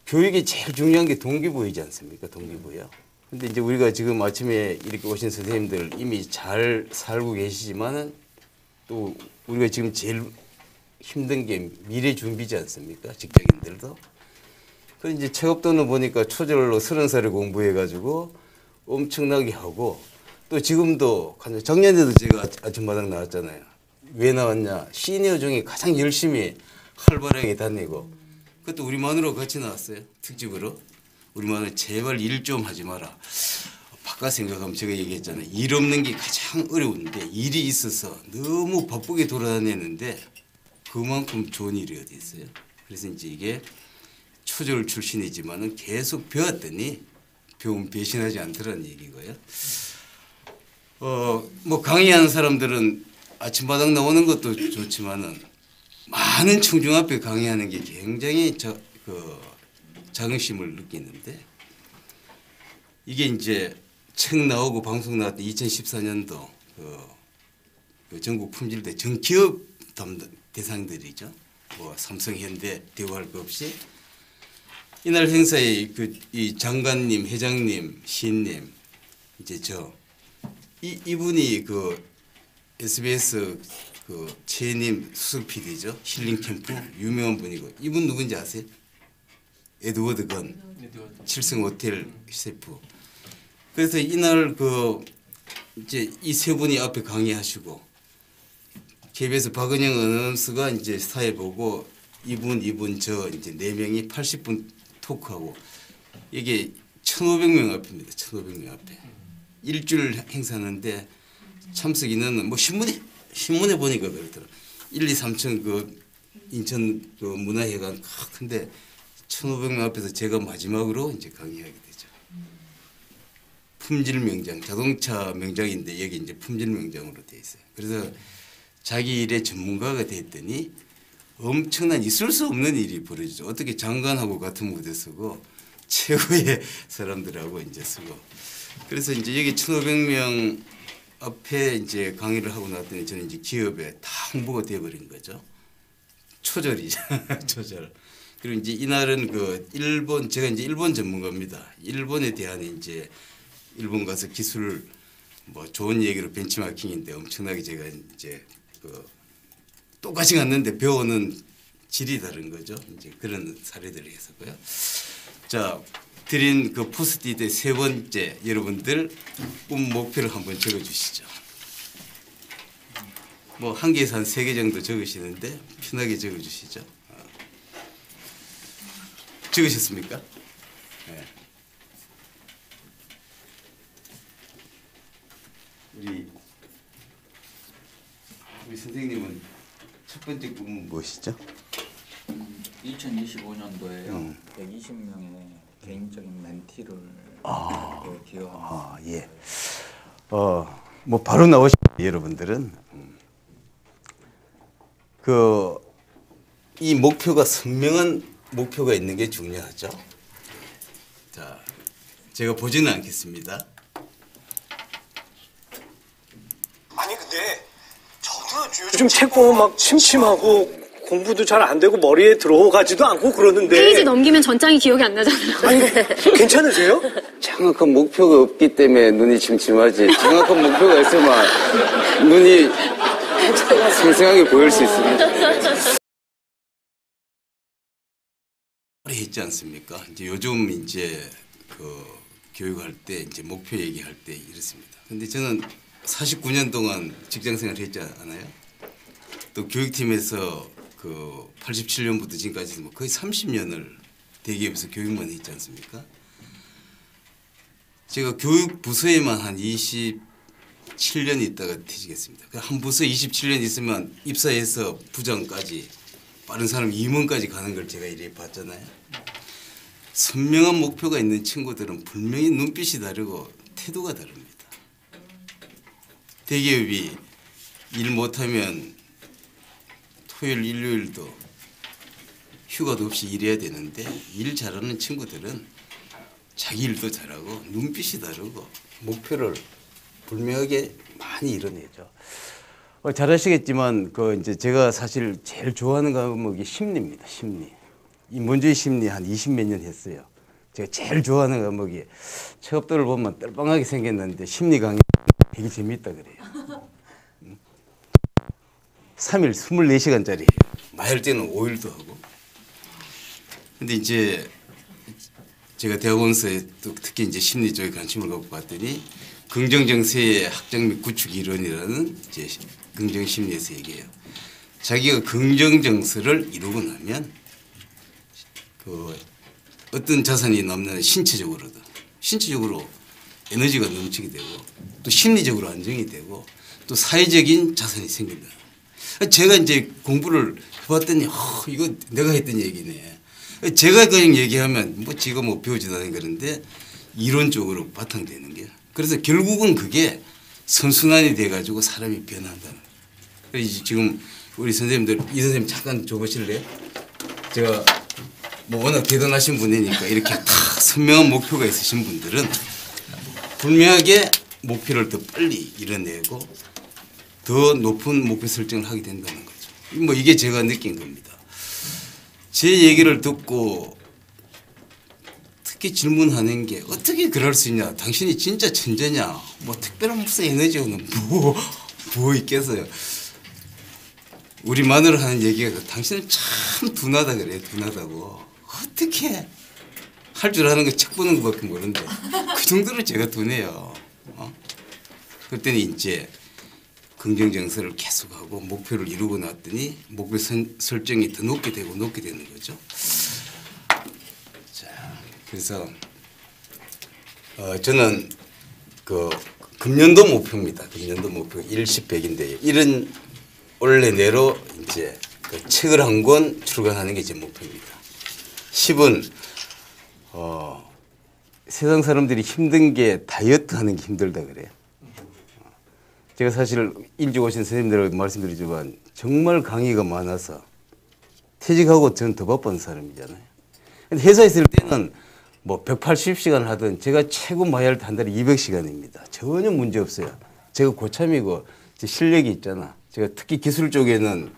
교육이 제일 중요한 게 동기부여이지 않습니까? 동기부여. 근데 이제 우리가 지금 아침에 이렇게 오신 선생님들 이미 잘 살고 계시지만은 또 우리가 지금 제일 힘든 게 미래 준비지 않습니까? 직장인들도. 그래서 이제 체업도는 보니까 초절로 30살에 공부해가지고 엄청나게 하고 또 지금도 작년에도 제가 아침마당 나왔잖아요. 왜 나왔냐? 시니어 중에 가장 열심히 활발하게 다니고 그것도 우리 마누라 같이 나왔어요. 특집으로. 우리 마누라 제발 일 좀 하지 마라. 바깥 생각하면 제가 얘기했잖아요. 일 없는 게 가장 어려운데 일이 있어서 너무 바쁘게 돌아다녔는데 그만큼 좋은 일이 어디 있어요. 그래서 이제 이게 초절 출신이지만은 계속 배웠더니 배움 배신하지 않더라는 얘기고요. 뭐 강의하는 사람들은 아침마당 나오는 것도 좋지만은 많은 청중 앞에 강의하는 게 굉장히 자긍심을 느끼는데 이게 이제 책 나오고 방송 나왔던 2014년도 그 전국 품질대 전기업 대상들이죠. 뭐 삼성, 현대, 대우할 것 없이 이날 행사에 이 장관님, 회장님, 시인님 이제 이분이 SBS 최님 수석 PD죠. 힐링 캠프 유명한 분이고 이분 누군지 아세요? 에드워드 건 칠성 호텔 셰프. 그래서 이날 이제 이 세 분이 앞에 강의하시고 KBS 박은영 아나운서가 이제 사회 보고 이분 저 이제 4명이 80분 토크하고 이게 1,500명 앞입니다. 1,500명 앞에 일주일 행사하는데 참석 인원은 뭐 신문에 보니까 그렇더라. 1, 2, 3층 인천 문화회관 큰데 1,500명 앞에서 제가 마지막으로 이제 강의하게 되죠. 품질 명장, 자동차 명장인데 여기 이제 품질 명장으로 돼 있어요. 그래서 자기 일의 전문가가 됐더니 엄청난 있을 수 없는 일이 벌어지죠. 어떻게 장관하고 같은 무대 쓰고 최고의 사람들하고 이제 쓰고. 그래서 이제 여기 1,500명 앞에 이제 강의를 하고 나왔더니 저는 이제 기업에 다 홍보가 돼버린 거죠. 초절이죠. 초절. 그리고 이제 이날은 제가 이제 일본 전문가입니다. 일본에 대한 이제 일본 가서 기술 뭐 좋은 얘기로 벤치마킹인데 엄청나게 제가 이제 똑같이 갔는데 배우는 질이 다른 거죠. 이제 그런 사례들을 해서고요. 자, 드린 포스트잇의 세 번째 여러분들 꿈 목표를 한번 적어주시죠. 뭐 한 개에서 한 3개 정도 적으시는데 편하게 적어주시죠. 적으셨습니까? 네. 우리 선생님은 첫 번째 꿈은 무엇이죠? 2025년도에요. 120명의 개인적인 멘티를 기여합니다. 아, 예. 뭐 바로 나오신 여러분들은 이 목표가 선명한 목표가 있는 게 중요하죠. 자, 제가 보지는 않겠습니다. 아니 근데 저도 요즘 책 보면 막 심심하고 공부도 잘 안 되고 머리에 들어가지도 않고 그러는데 페이지 넘기면 전장이 기억이 안 나잖아요. 아니 괜찮으세요? 정확한 목표가 없기 때문에 눈이 침침하지. 정확한 목표가 있으면 눈이 생생하게 보일 수 있습니다. 했지 않습니까? 이제 요즘 이제 그 교육할 때 이제 목표 얘기할 때 이렇습니다. 근데 저는 49년 동안 직장 생활을 했지 않아요? 또 교육팀에서 그 87년부터 지금까지 뭐 거의 30년을 대기업에서 교육만 했지 않습니까? 제가 교육 부서에만 한 27년 있다가 퇴직했습니다. 한 부서 27년 있으면 입사해서 부장까지 빠른 사람 임원까지 가는 걸 제가 이렇게 봤잖아요. 선명한 목표가 있는 친구들은 분명히 눈빛이 다르고 태도가 다릅니다. 대기업이 일 못하면 토요일, 일요일도 휴가도 없이 일해야 되는데 일 잘하는 친구들은 자기 일도 잘하고 눈빛이 다르고 목표를 분명하게 많이 이뤄내죠. 잘 아시겠지만 이제 제가 사실 제일 좋아하는 과목이 심리입니다. 심리. 인본주의 심리 한 20몇 년 했어요. 제가 제일 좋아하는 과목이 취업도를 보면 똘빵하게 생겼는데 심리 강의 되게 재밌다 그래요. 3일 24시간짜리 많을 때는 5일도 하고. 근데 이제 제가 대학원서에 또 특히 이제 심리 쪽에 관심을 갖고 봤더니 긍정정서의 확장 및 구축 이론이라는 이제 긍정심리에서 얘기해요. 자기가 긍정정서를 이루고 나면 그 어떤 자산이 남는 신체적으로도 신체적으로 에너지가 넘치게 되고 또 심리적으로 안정이 되고 또 사회적인 자산이 생긴다. 제가 이제 공부를 해봤더니 이거 내가 했던 얘기네. 제가 그냥 얘기하면 뭐 지가 뭐 배우지도 않은 그런데 이론적으로 바탕되는 게. 그래서 결국은 그게 선순환이 돼가지고 사람이 변한다는 거예요. 그래서 지금 우리 선생님들 이 선생님 잠깐 줘보실래요? 제가 뭐 워낙 대단하신 분이니까 이렇게 다 선명한 목표가 있으신 분들은 분명하게 목표를 더 빨리 이뤄내고 더 높은 목표 설정을 하게 된다는 거죠. 뭐 이게 제가 느낀 겁니다. 제 얘기를 듣고 특히 질문하는 게 어떻게 그럴 수 있냐? 당신이 진짜 천재냐? 뭐 특별한 무슨 에너지가 뭐 있겠어요? 우리 마누라 하는 얘기가 당신은 참 둔하다 그래요. 둔하다고. 어떻게 할 줄 아는 거 책 보는 것밖에 모르는데 그 정도로 제가 둔해요. 그랬더니 이제 긍정정서를 계속하고 목표를 이루고 났더니 목표 설정이 더 높게 되고 높게 되는 거죠. 자, 그래서 저는 그 금년도 목표입니다. 금년도 목표 1,10,100인데 이런 올해 내로 이제 그 책을 한 권 출간하는 게 제 목표입니다. 10은 세상 사람들이 힘든 게 다이어트 하는 게 힘들다 그래요. 제가 사실 일찍 오신 선생님들에게 말씀드리지만 정말 강의가 많아서 퇴직하고 저는 더 바쁜 사람이잖아요. 근데 회사에 있을 때는 뭐 180시간 하든 제가 최고 많이 할 때 한 달에 200시간입니다. 전혀 문제 없어요. 제가 고참이고 제 실력이 있잖아. 제가 특히 기술 쪽에는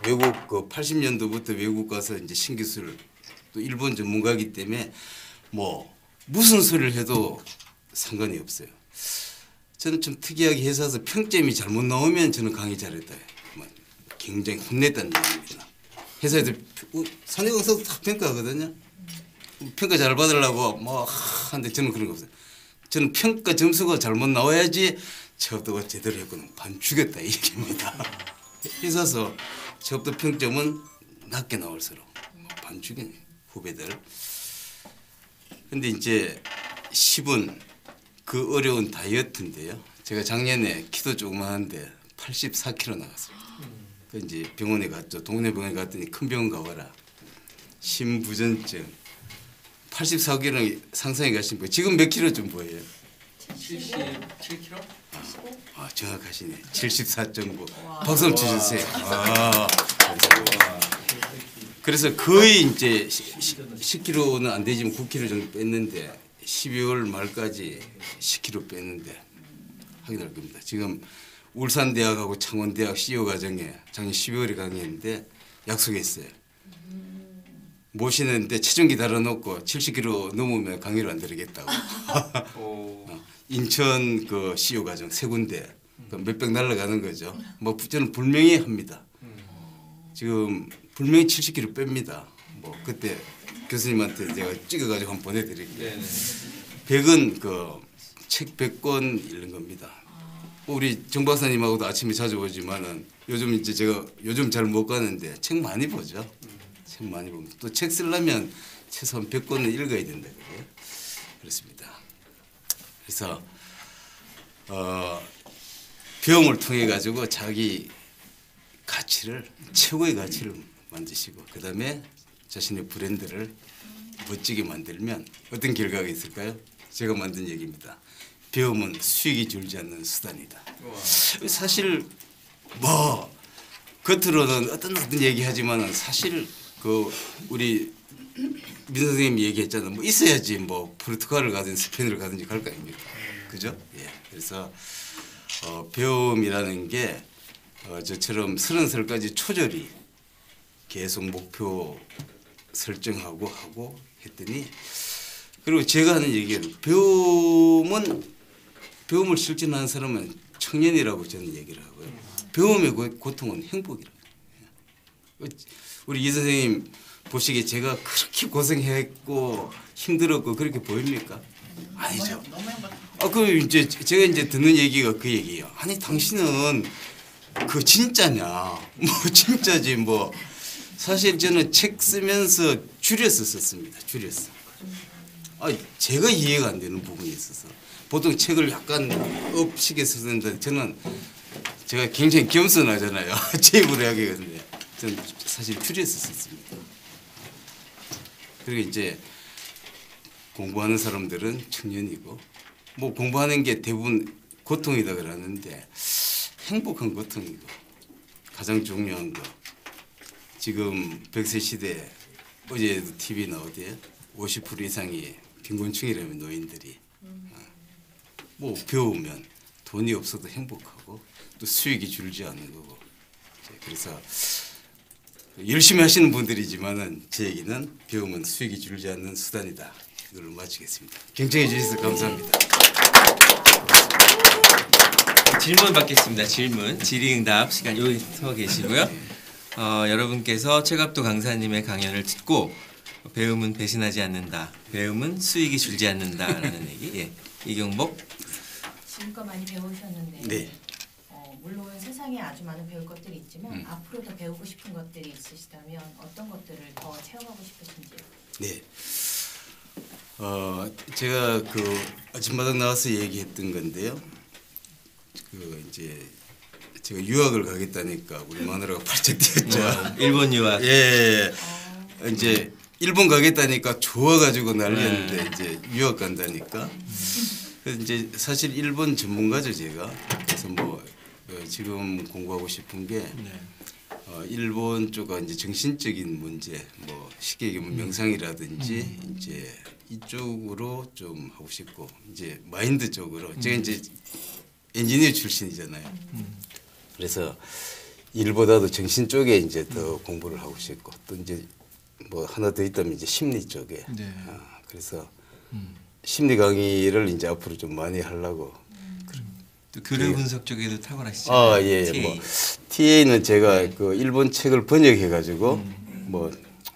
외국 그 80년도부터 외국 가서 이제 신기술 또 일본 전문가이기 때문에 뭐 무슨 소리를 해도 상관이 없어요. 저는 좀 특이하게 회사에서 평점이 잘못 나오면 저는 강의 잘했다. 굉장히 혼냈다는 얘기입니다. 회사에서 선행학사도 다 평가하거든요. 평가 잘 받으려고 뭐 하는데 저는 그런 거 없어요. 저는 평가 점수가 잘못 나와야지 체업도가 제대로 했고는 반 죽였다 이 얘기입니다. 있어서 체업도 평점은 낮게 나올수록 반 죽인 후배들. 근데 이제 10은 그 어려운 다이어트인데요. 제가 작년에 키도 조그마한데 84kg 나갔어요. 그 이제 병원에 갔죠. 동네 병원에 갔더니 큰 병원 가봐라. 심부전증. 84kg 상상해 가신 분. 지금 몇 킬로 좀 보여요? 77kg? 아, 정확하시네. 74.9. 박수 한번 쳐주세요. 아, 감사합니다. 그래서 거의 이제 10kg는 안 되지만 9kg 정도 뺐는데 12월 말까지 10kg 뺐는데 확인할 겁니다. 지금 울산대학하고 창원대학 CEO 과정에 작년 12월에 강의했는데 약속했어요. 모시는데 체중기 달아놓고 70kg 넘으면 강의를 안 드리겠다고. 인천 그 CEO 과정 세 군데 몇백 날라가는 거죠. 뭐 저는 분명히 합니다. 지금 분명히 70kg 뺍니다. 뭐 그때 교수님한테 제가 찍어가지고 한번 보내드릴게요. 100은 그 책 100권 읽는 겁니다. 우리 정 박사님하고도 아침에 자주 오지만은 요즘 이제 제가 요즘 잘 못 가는데 책 많이 보죠. 책 많이 봅니다. 또 책 쓰려면 최소한 100권은 읽어야 된다 그래요. 그렇습니다. 그래서 배움을 통해 가지고 자기 가치를 최고의 가치를 만드시고 그다음에 자신의 브랜드를 멋지게 만들면 어떤 결과가 있을까요? 제가 만든 얘기입니다. 배움은 수익이 줄지 않는 수단이다. 사실 뭐 겉으로는 어떤 얘기하지만은 사실 그 우리 민 선생님이 얘기했잖아요. 뭐 있어야지 뭐 포르투갈을 가든지 스페인을 가든지 갈 거 아닙니까? 그죠? 예. 그래서 배움이라는 게 저처럼 30살까지 초절히 계속 목표 설정하고 하고 했더니 그리고 제가 하는 얘기는 배움을 실천하는 사람은 청년이라고 저는 얘기를 하고요. 배움의 고통은 행복이라고. 우리 이 선생님 보시기에 제가 그렇게 고생했고 힘들었고 그렇게 보입니까? 아니죠. 그 이제 제가 이제 듣는 얘기가 그 얘기예요. 아니 당신은 그 진짜냐? 뭐 진짜지 뭐. 사실 저는 책 쓰면서 줄여서 썼습니다. 줄였어. 제가 이해가 안 되는 부분이 있어서 보통 책을 약간 업식에 쓰는데 저는 제가 굉장히 겸손하잖아요. 제 입으로 이야기하거든요. 저는 사실 줄여서 썼습니다. 그리고 이제 공부하는 사람들은 청년이고 뭐 공부하는 게 대부분 고통이다 그러는데 행복한 고통이고 가장 중요한 거 지금 100세 시대 어제도 TV 나오대요. 50% 이상이 빈곤층이라면 노인들이 뭐 배우면 돈이 없어도 행복하고 또 수익이 줄지 않는 거고 그래서 열심히 하시는 분들이지만은 제 얘기는 배우면 수익이 줄지 않는 수단이다. 이걸로 마치겠습니다. 경청해 주셔서 감사합니다. 질문 받겠습니다. 질문 질의응답 시간 여기 서 계시고요. 여러분께서 최갑도 강사님의 강연을 듣고 배움은 배신하지 않는다. 배움은 수익이 줄지 않는다라는 얘기. 예. 이경복. 지금껏 많이 배우셨는데 네. 물론 세상에 아주 많은 배울 것들이 있지만 앞으로 더 배우고 싶은 것들이 있으시다면 어떤 것들을 더 채워가고 싶으신지요? 네. 제가 그 아침마당 나와서 얘기했던 건데요. 그 이제 제가 유학을 가겠다니까 우리 마누라가 발작 뛰었죠. 일본 유학. 예. 이제 일본 가겠다니까 좋아가지고 난리였는데 이제 유학 간다니까. 그래서 이제 사실 일본 전문가죠 제가. 그래서 뭐 지금 공부하고 싶은 게 일본 쪽과 이제 정신적인 문제, 뭐 쉽게 얘기하면 명상이라든지 이제 이쪽으로 좀 하고 싶고 이제 마인드 쪽으로 제가 이제 엔지니어 출신이잖아요. 그래서 일보다도 정신 쪽에 이제 더 공부를 하고 싶고 또 이제 뭐 하나 더 있다면 이제 심리 쪽에. 네. 그래서 심리 강의를 이제 앞으로 좀 많이 하려고. 또 글의 분석 쪽에도 탁월하시잖아요. 예. 뭐 TA는 제가 그 일본 책을 번역해 가지고 뭐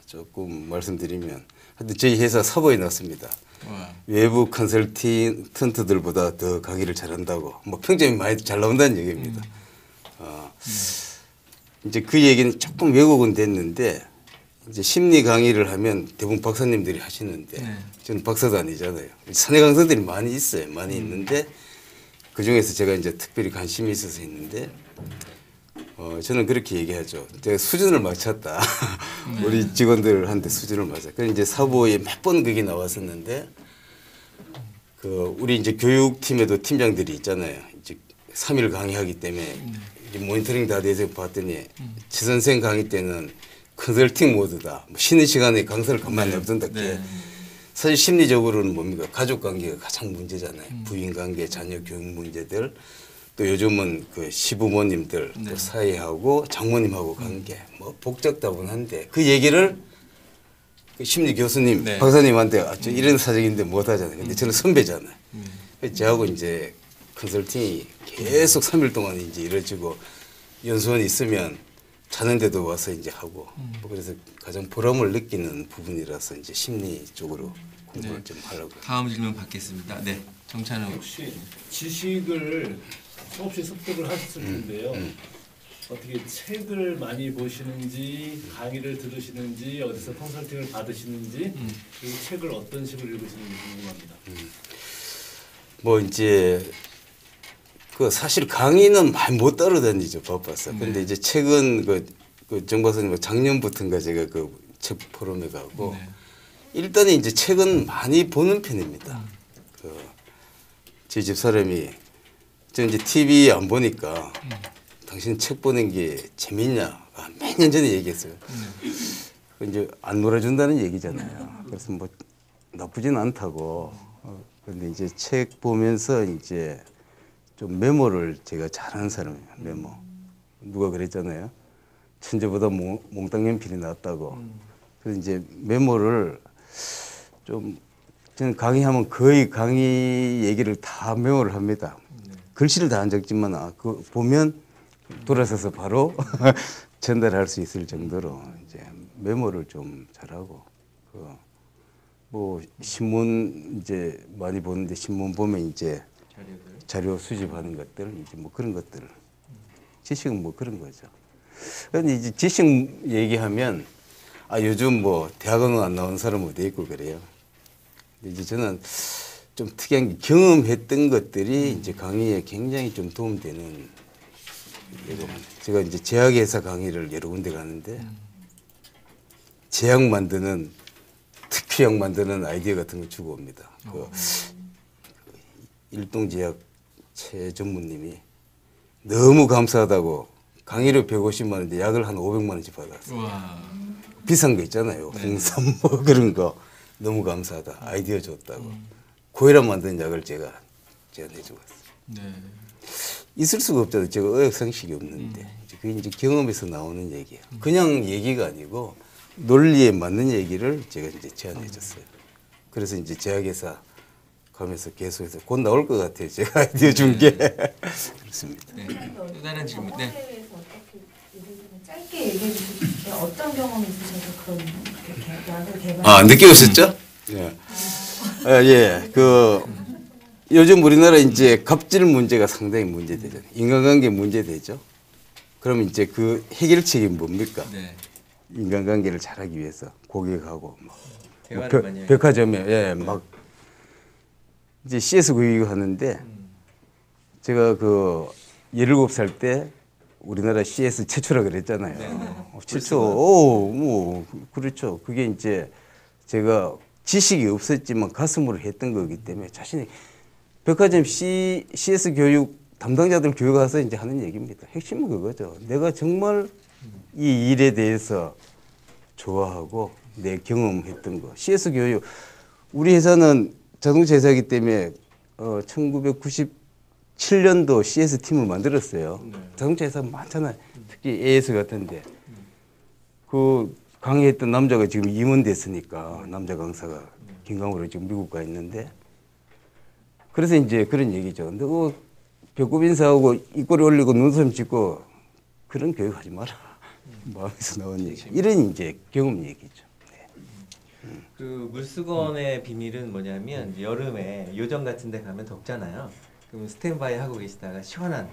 조금 말씀드리면 하여튼 저희 회사 서버에 났습니다. 와. 외부 컨설턴트들보다 더 강의를 잘한다고 뭐 평점이 많이 잘 나온다는 얘기입니다. 이제 그 얘기는 조금 왜곡은 됐는데 이제 심리 강의를 하면 대부분 박사님들이 하시는데 네. 저는 박사도 아니잖아요. 사내 강사들이 많이 있어요. 많이 있는데 그 중에서 제가 이제 특별히 관심이 있어서 했는데 저는 그렇게 얘기하죠. 제가 수준을 맞췄다. 우리 직원들한테 수준을 맞췄다. 그래서 이제 사부에 몇 번 그게 나왔었는데 그 우리 이제 교육팀에도 팀장들이 있잖아요. 이제 3일 강의하기 때문에 이제 모니터링 다 돼서 봤더니 최 선생 강의 때는 컨설팅 모드다. 뭐 쉬는 시간에 강사를 가만히 냅둔다. 네. 사실 심리적으로는 뭡니까? 가족 관계가 가장 문제잖아요. 부인 관계, 자녀 교육 문제들. 또 요즘은 그 시부모님들 또 사이하고 장모님하고 관계 뭐 복잡다분한데 그 얘기를 그 심리 교수님 네. 박사님한테 저 이런 사정인데 못 하잖아요. 근데 저는 선배잖아요. 그래서 저하고 이제 컨설팅이 계속 3일 동안 이제 이루어지고 연수원이 있으면 자는데도 와서 이제 하고 뭐 그래서 가장 보람을 느끼는 부분이라서 이제 심리 쪽으로 공부를 네. 좀 하려고. 다음 질문 받겠습니다. 네, 정찬우. 혹시 지식을 수없이 습득을 하셨을 텐데요. 어떻게 책을 많이 보시는지 강의를 들으시는지 어디서 컨설팅을 받으시는지 그리고 책을 어떤 식으로 읽으시는지 궁금합니다. 뭐 이제 그 사실 강의는 많이 못 따라다니죠. 바빠서. 근데 이제 최근 그 정 박사님 작년부터인가 제가 그 책 포럼에 가고 일단 이제 책은 많이 보는 편입니다. 제 집사람이 저 이제 TV 안 보니까 당신 책 보는 게 재밌냐? 몇 년 전에 얘기했어요. 이제 안 놀아준다는 얘기잖아요. 그래서 뭐 나쁘진 않다고. 근데 이제 책 보면서 이제 좀 메모를 제가 잘하는 사람이에요. 메모. 누가 그랬잖아요. 천재보다 몽땅 연필이 낫다고. 그래서 이제 메모를 좀 저는 강의하면 거의 강의 얘기를 다 메모를 합니다. 글씨를 다 안 적지만 그 보면 돌아서서 바로 전달할 수 있을 정도로 이제 메모를 좀 잘하고 뭐 신문 이제 많이 보는데 신문 보면 이제 자료 수집하는 것들 이제 뭐 그런 것들 지식은 뭐 그런 거죠. 그런데 이제 지식 얘기하면 요즘 뭐 대학원은 안 나온 사람 어디 있고 그래요. 근데 이제 저는 좀 특이한 게 경험했던 것들이 이제 강의에 굉장히 좀 도움되는 제가 이제 제약회사 강의를 여러 군데 가는데 제약 만드는 특효약 만드는 아이디어 같은 거 주고 옵니다. 그 일동제약 최 전무님이 너무 감사하다고 강의료 150만 원인데 약을 한 500만 원씩 받았어요. 와. 비싼 거 있잖아요. 홍삼 뭐 그런 거 너무 감사하다. 아이디어 줬다고. 고혈압 만든 약을 제가 내주고 왔어요. 네. 있을 수가 없잖아요. 제가 의학상식이 없는데 그게 이제 경험에서 나오는 얘기예요. 그냥 얘기가 아니고 논리에 맞는 얘기를 제가 이제 제안해줬어요. 그래서 이제 제약회사 가면서 계속해서 곧 나올 것 같아요. 제가 아이디어 준 게 그렇습니다. 네. 또 다른 질문. 네. 짧게 얘기해 주시죠. 어떤 경험이 있으셔서 그런 이렇게 약을 개발? 늦게 오셨죠? 예. 예. 요즘 우리나라 이제 갑질 문제가 상당히 문제되잖아요. 인간관계 문제되죠. 그럼 이제 그 해결책이 뭡니까? 네. 인간관계를 잘하기 위해서 고객하고 대화를 많이 백화점에 막 이제 CS 교육을 하는데 제가 17살 때 우리나라 CS 최초라 그랬잖아요. 최초. 뭐 그렇죠. 그게 이제 제가 지식이 없었지만 가슴으로 했던 거기 때문에 자신이 백화점 CS 교육 담당자들 교육 가서 이제 하는 얘기입니다. 핵심은 그거죠. 내가 정말 이 일에 대해서 좋아하고 내 경험했던 거. CS 교육 우리 회사는 자동차 회사이기 때문에 1997년도 CS 팀을 만들었어요. 자동차 회사 많잖아요. 특히 AS 같은데 그 강의했던 남자가 지금 임원됐으니까 남자 강사가 김강우로 지금 미국 가 있는데 그래서 이제 그런 얘기죠. 근데 배꼽 인사하고 입꼬리 올리고 눈썹 짚고 그런 교육하지 마라. 마음에서 나온 얘기. 이런 이제 경험 얘기죠. 네. 그 물수건의 비밀은 뭐냐면 여름에 요정 같은 데 가면 덥잖아요. 그럼 스탠바이 하고 계시다가 시원한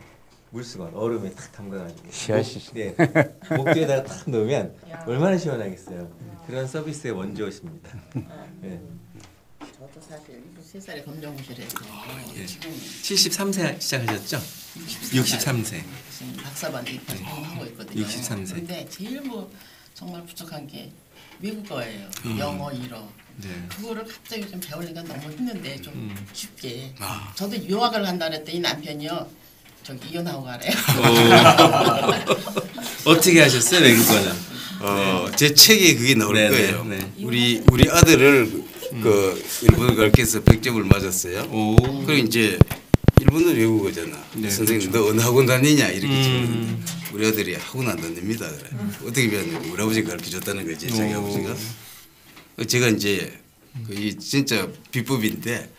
물수건 얼음에 탁 담가가지고 시아시시. 네, 목 뒤에다가 탁 넣으면 얼마나 시원하겠어요. 그런 서비스의 원조십니다. 네. 저도 사실 3살에 검정고시를 했어요. 예. 지금 73세 시작하셨죠? 63세. 지금 박사반도 입학을 하고 있거든요. 63세. 근데 제일 뭐 정말 부족한 게 외국어예요. 영어, 일어. 네. 그거를 갑자기 좀 배우니까 너무 힘든데 좀 쉽게. 아. 저도 유학을 간다 그랬더니 남편이요. 저기 이혼하고 가래요. 어떻게 하셨어요, 외국어는? 제 책에 그게 나올 네네, 거예요. 네. 우리 아들을 그 일본어 가르쳐서 100점을 맞았어요. 그리고 이제 일본어 외국어잖아. 네, 선생님 그렇죠. 너 어느 학원 다니냐 이렇게 질문하는데 우리 아들이 학원 안 다닙니다. 그래. 어떻게 배웠냐면 우리 아버지가 가르쳐줬다는 거지. 자기 아버지가. 제가 이제 이 진짜 비법인데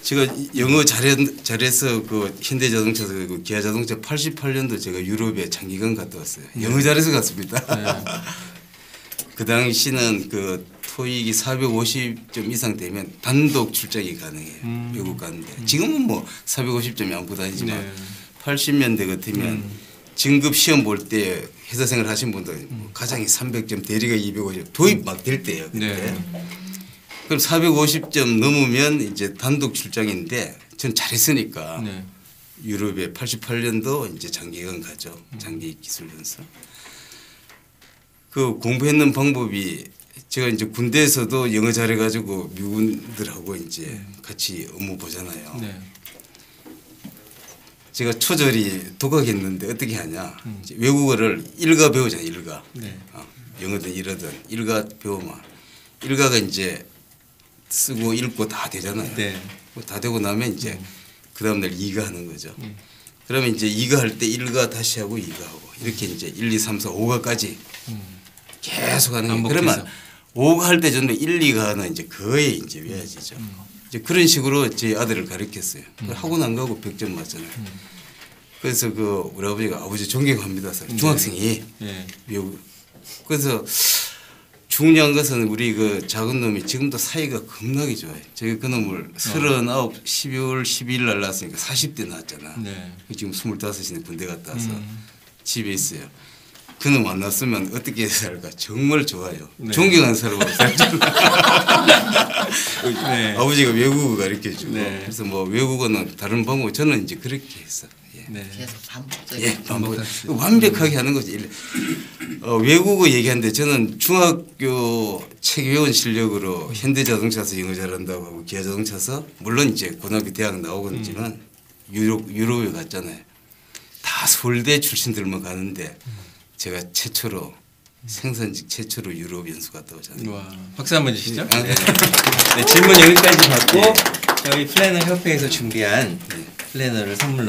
제가 영어 잘해서 그 현대자동차, 그 기아자동차 88년도 제가 유럽에 장기간 갔다 왔어요. 영어 잘해서 갔습니다. 그 당시는 그 토익이 450점 이상 되면 단독 출장이 가능해요. 외국 가는데 지금은 뭐 450점이 안고 다니지만 80년대 같으면 진급 시험 볼 때 회사 생활 하신 분들 가장이 300점, 대리가 250점 도입 막 될 때예요. 그때. 그럼 450점 넘으면 이제 단독 출장인데 전 잘했으니까 유럽에 88년도 이제 장기간 가죠. 장기 기술 연수. 그 공부했는 방법이 제가 이제 군대에서도 영어 잘해가지고 미군들하고 이제 같이 업무 보잖아요. 제가 초절이 독학했는데 어떻게 하냐. 이제 외국어를 일가 배우잖아요. 일가. 영어든 일어든 일가 배우면 일가가 이제 쓰고 읽고 다 되잖아요. 다 되고 나면 이제 그 다음날 2가 하는 거죠. 그러면 이제 2가 할 때 1가 다시 하고 2가 하고 이렇게 이제 1, 2, 3, 4, 5가까지 계속 하는 거예요. 그러면 5가 할 때 저는 1, 2가는 이제 거의 이제 외워지죠. 이제 그런 식으로 제 아들을 가르쳤어요. 학원 안 가고 100점 맞잖아요. 그래서 그 우리 아버지가 아버지 존경합니다. 중학생이 외국. 그래서 중요한 것은 우리 그 작은 놈이 지금도 사이가 겁나게 좋아요. 제가 그 놈을 39 12월 12일 날 낳았으니까 40대 낳았잖아. 지금 25인데 군대 갔다 와서 집에 있어요. 그 놈 안 낳았으면 어떻게 살까? 정말 좋아요. 존경하는 사람 없어요. 아버지가 외국어 가르쳐주고 그래서 뭐 외국어는 다른 방법 저는 이제 그렇게 했어. 계속 반복적으로. 예, 반복. 완벽하게 하는 거지. 외국어 얘기하는데 저는 중학교 책 외운 실력으로 현대자동차에서 영어 잘한다고 하고 기아자동차에서 물론 이제 고등학교 대학 나오고는 있지만 유럽에 갔잖아요. 다 서울대 출신들만 가는데 제가 최초로 생산직 최초로 유럽 연수 갔다 오잖아요. 와, 박수 한번 주시죠. 네, 질문 여기까지 받고 저희 플래너 협회에서 준비한 플래너를 선물로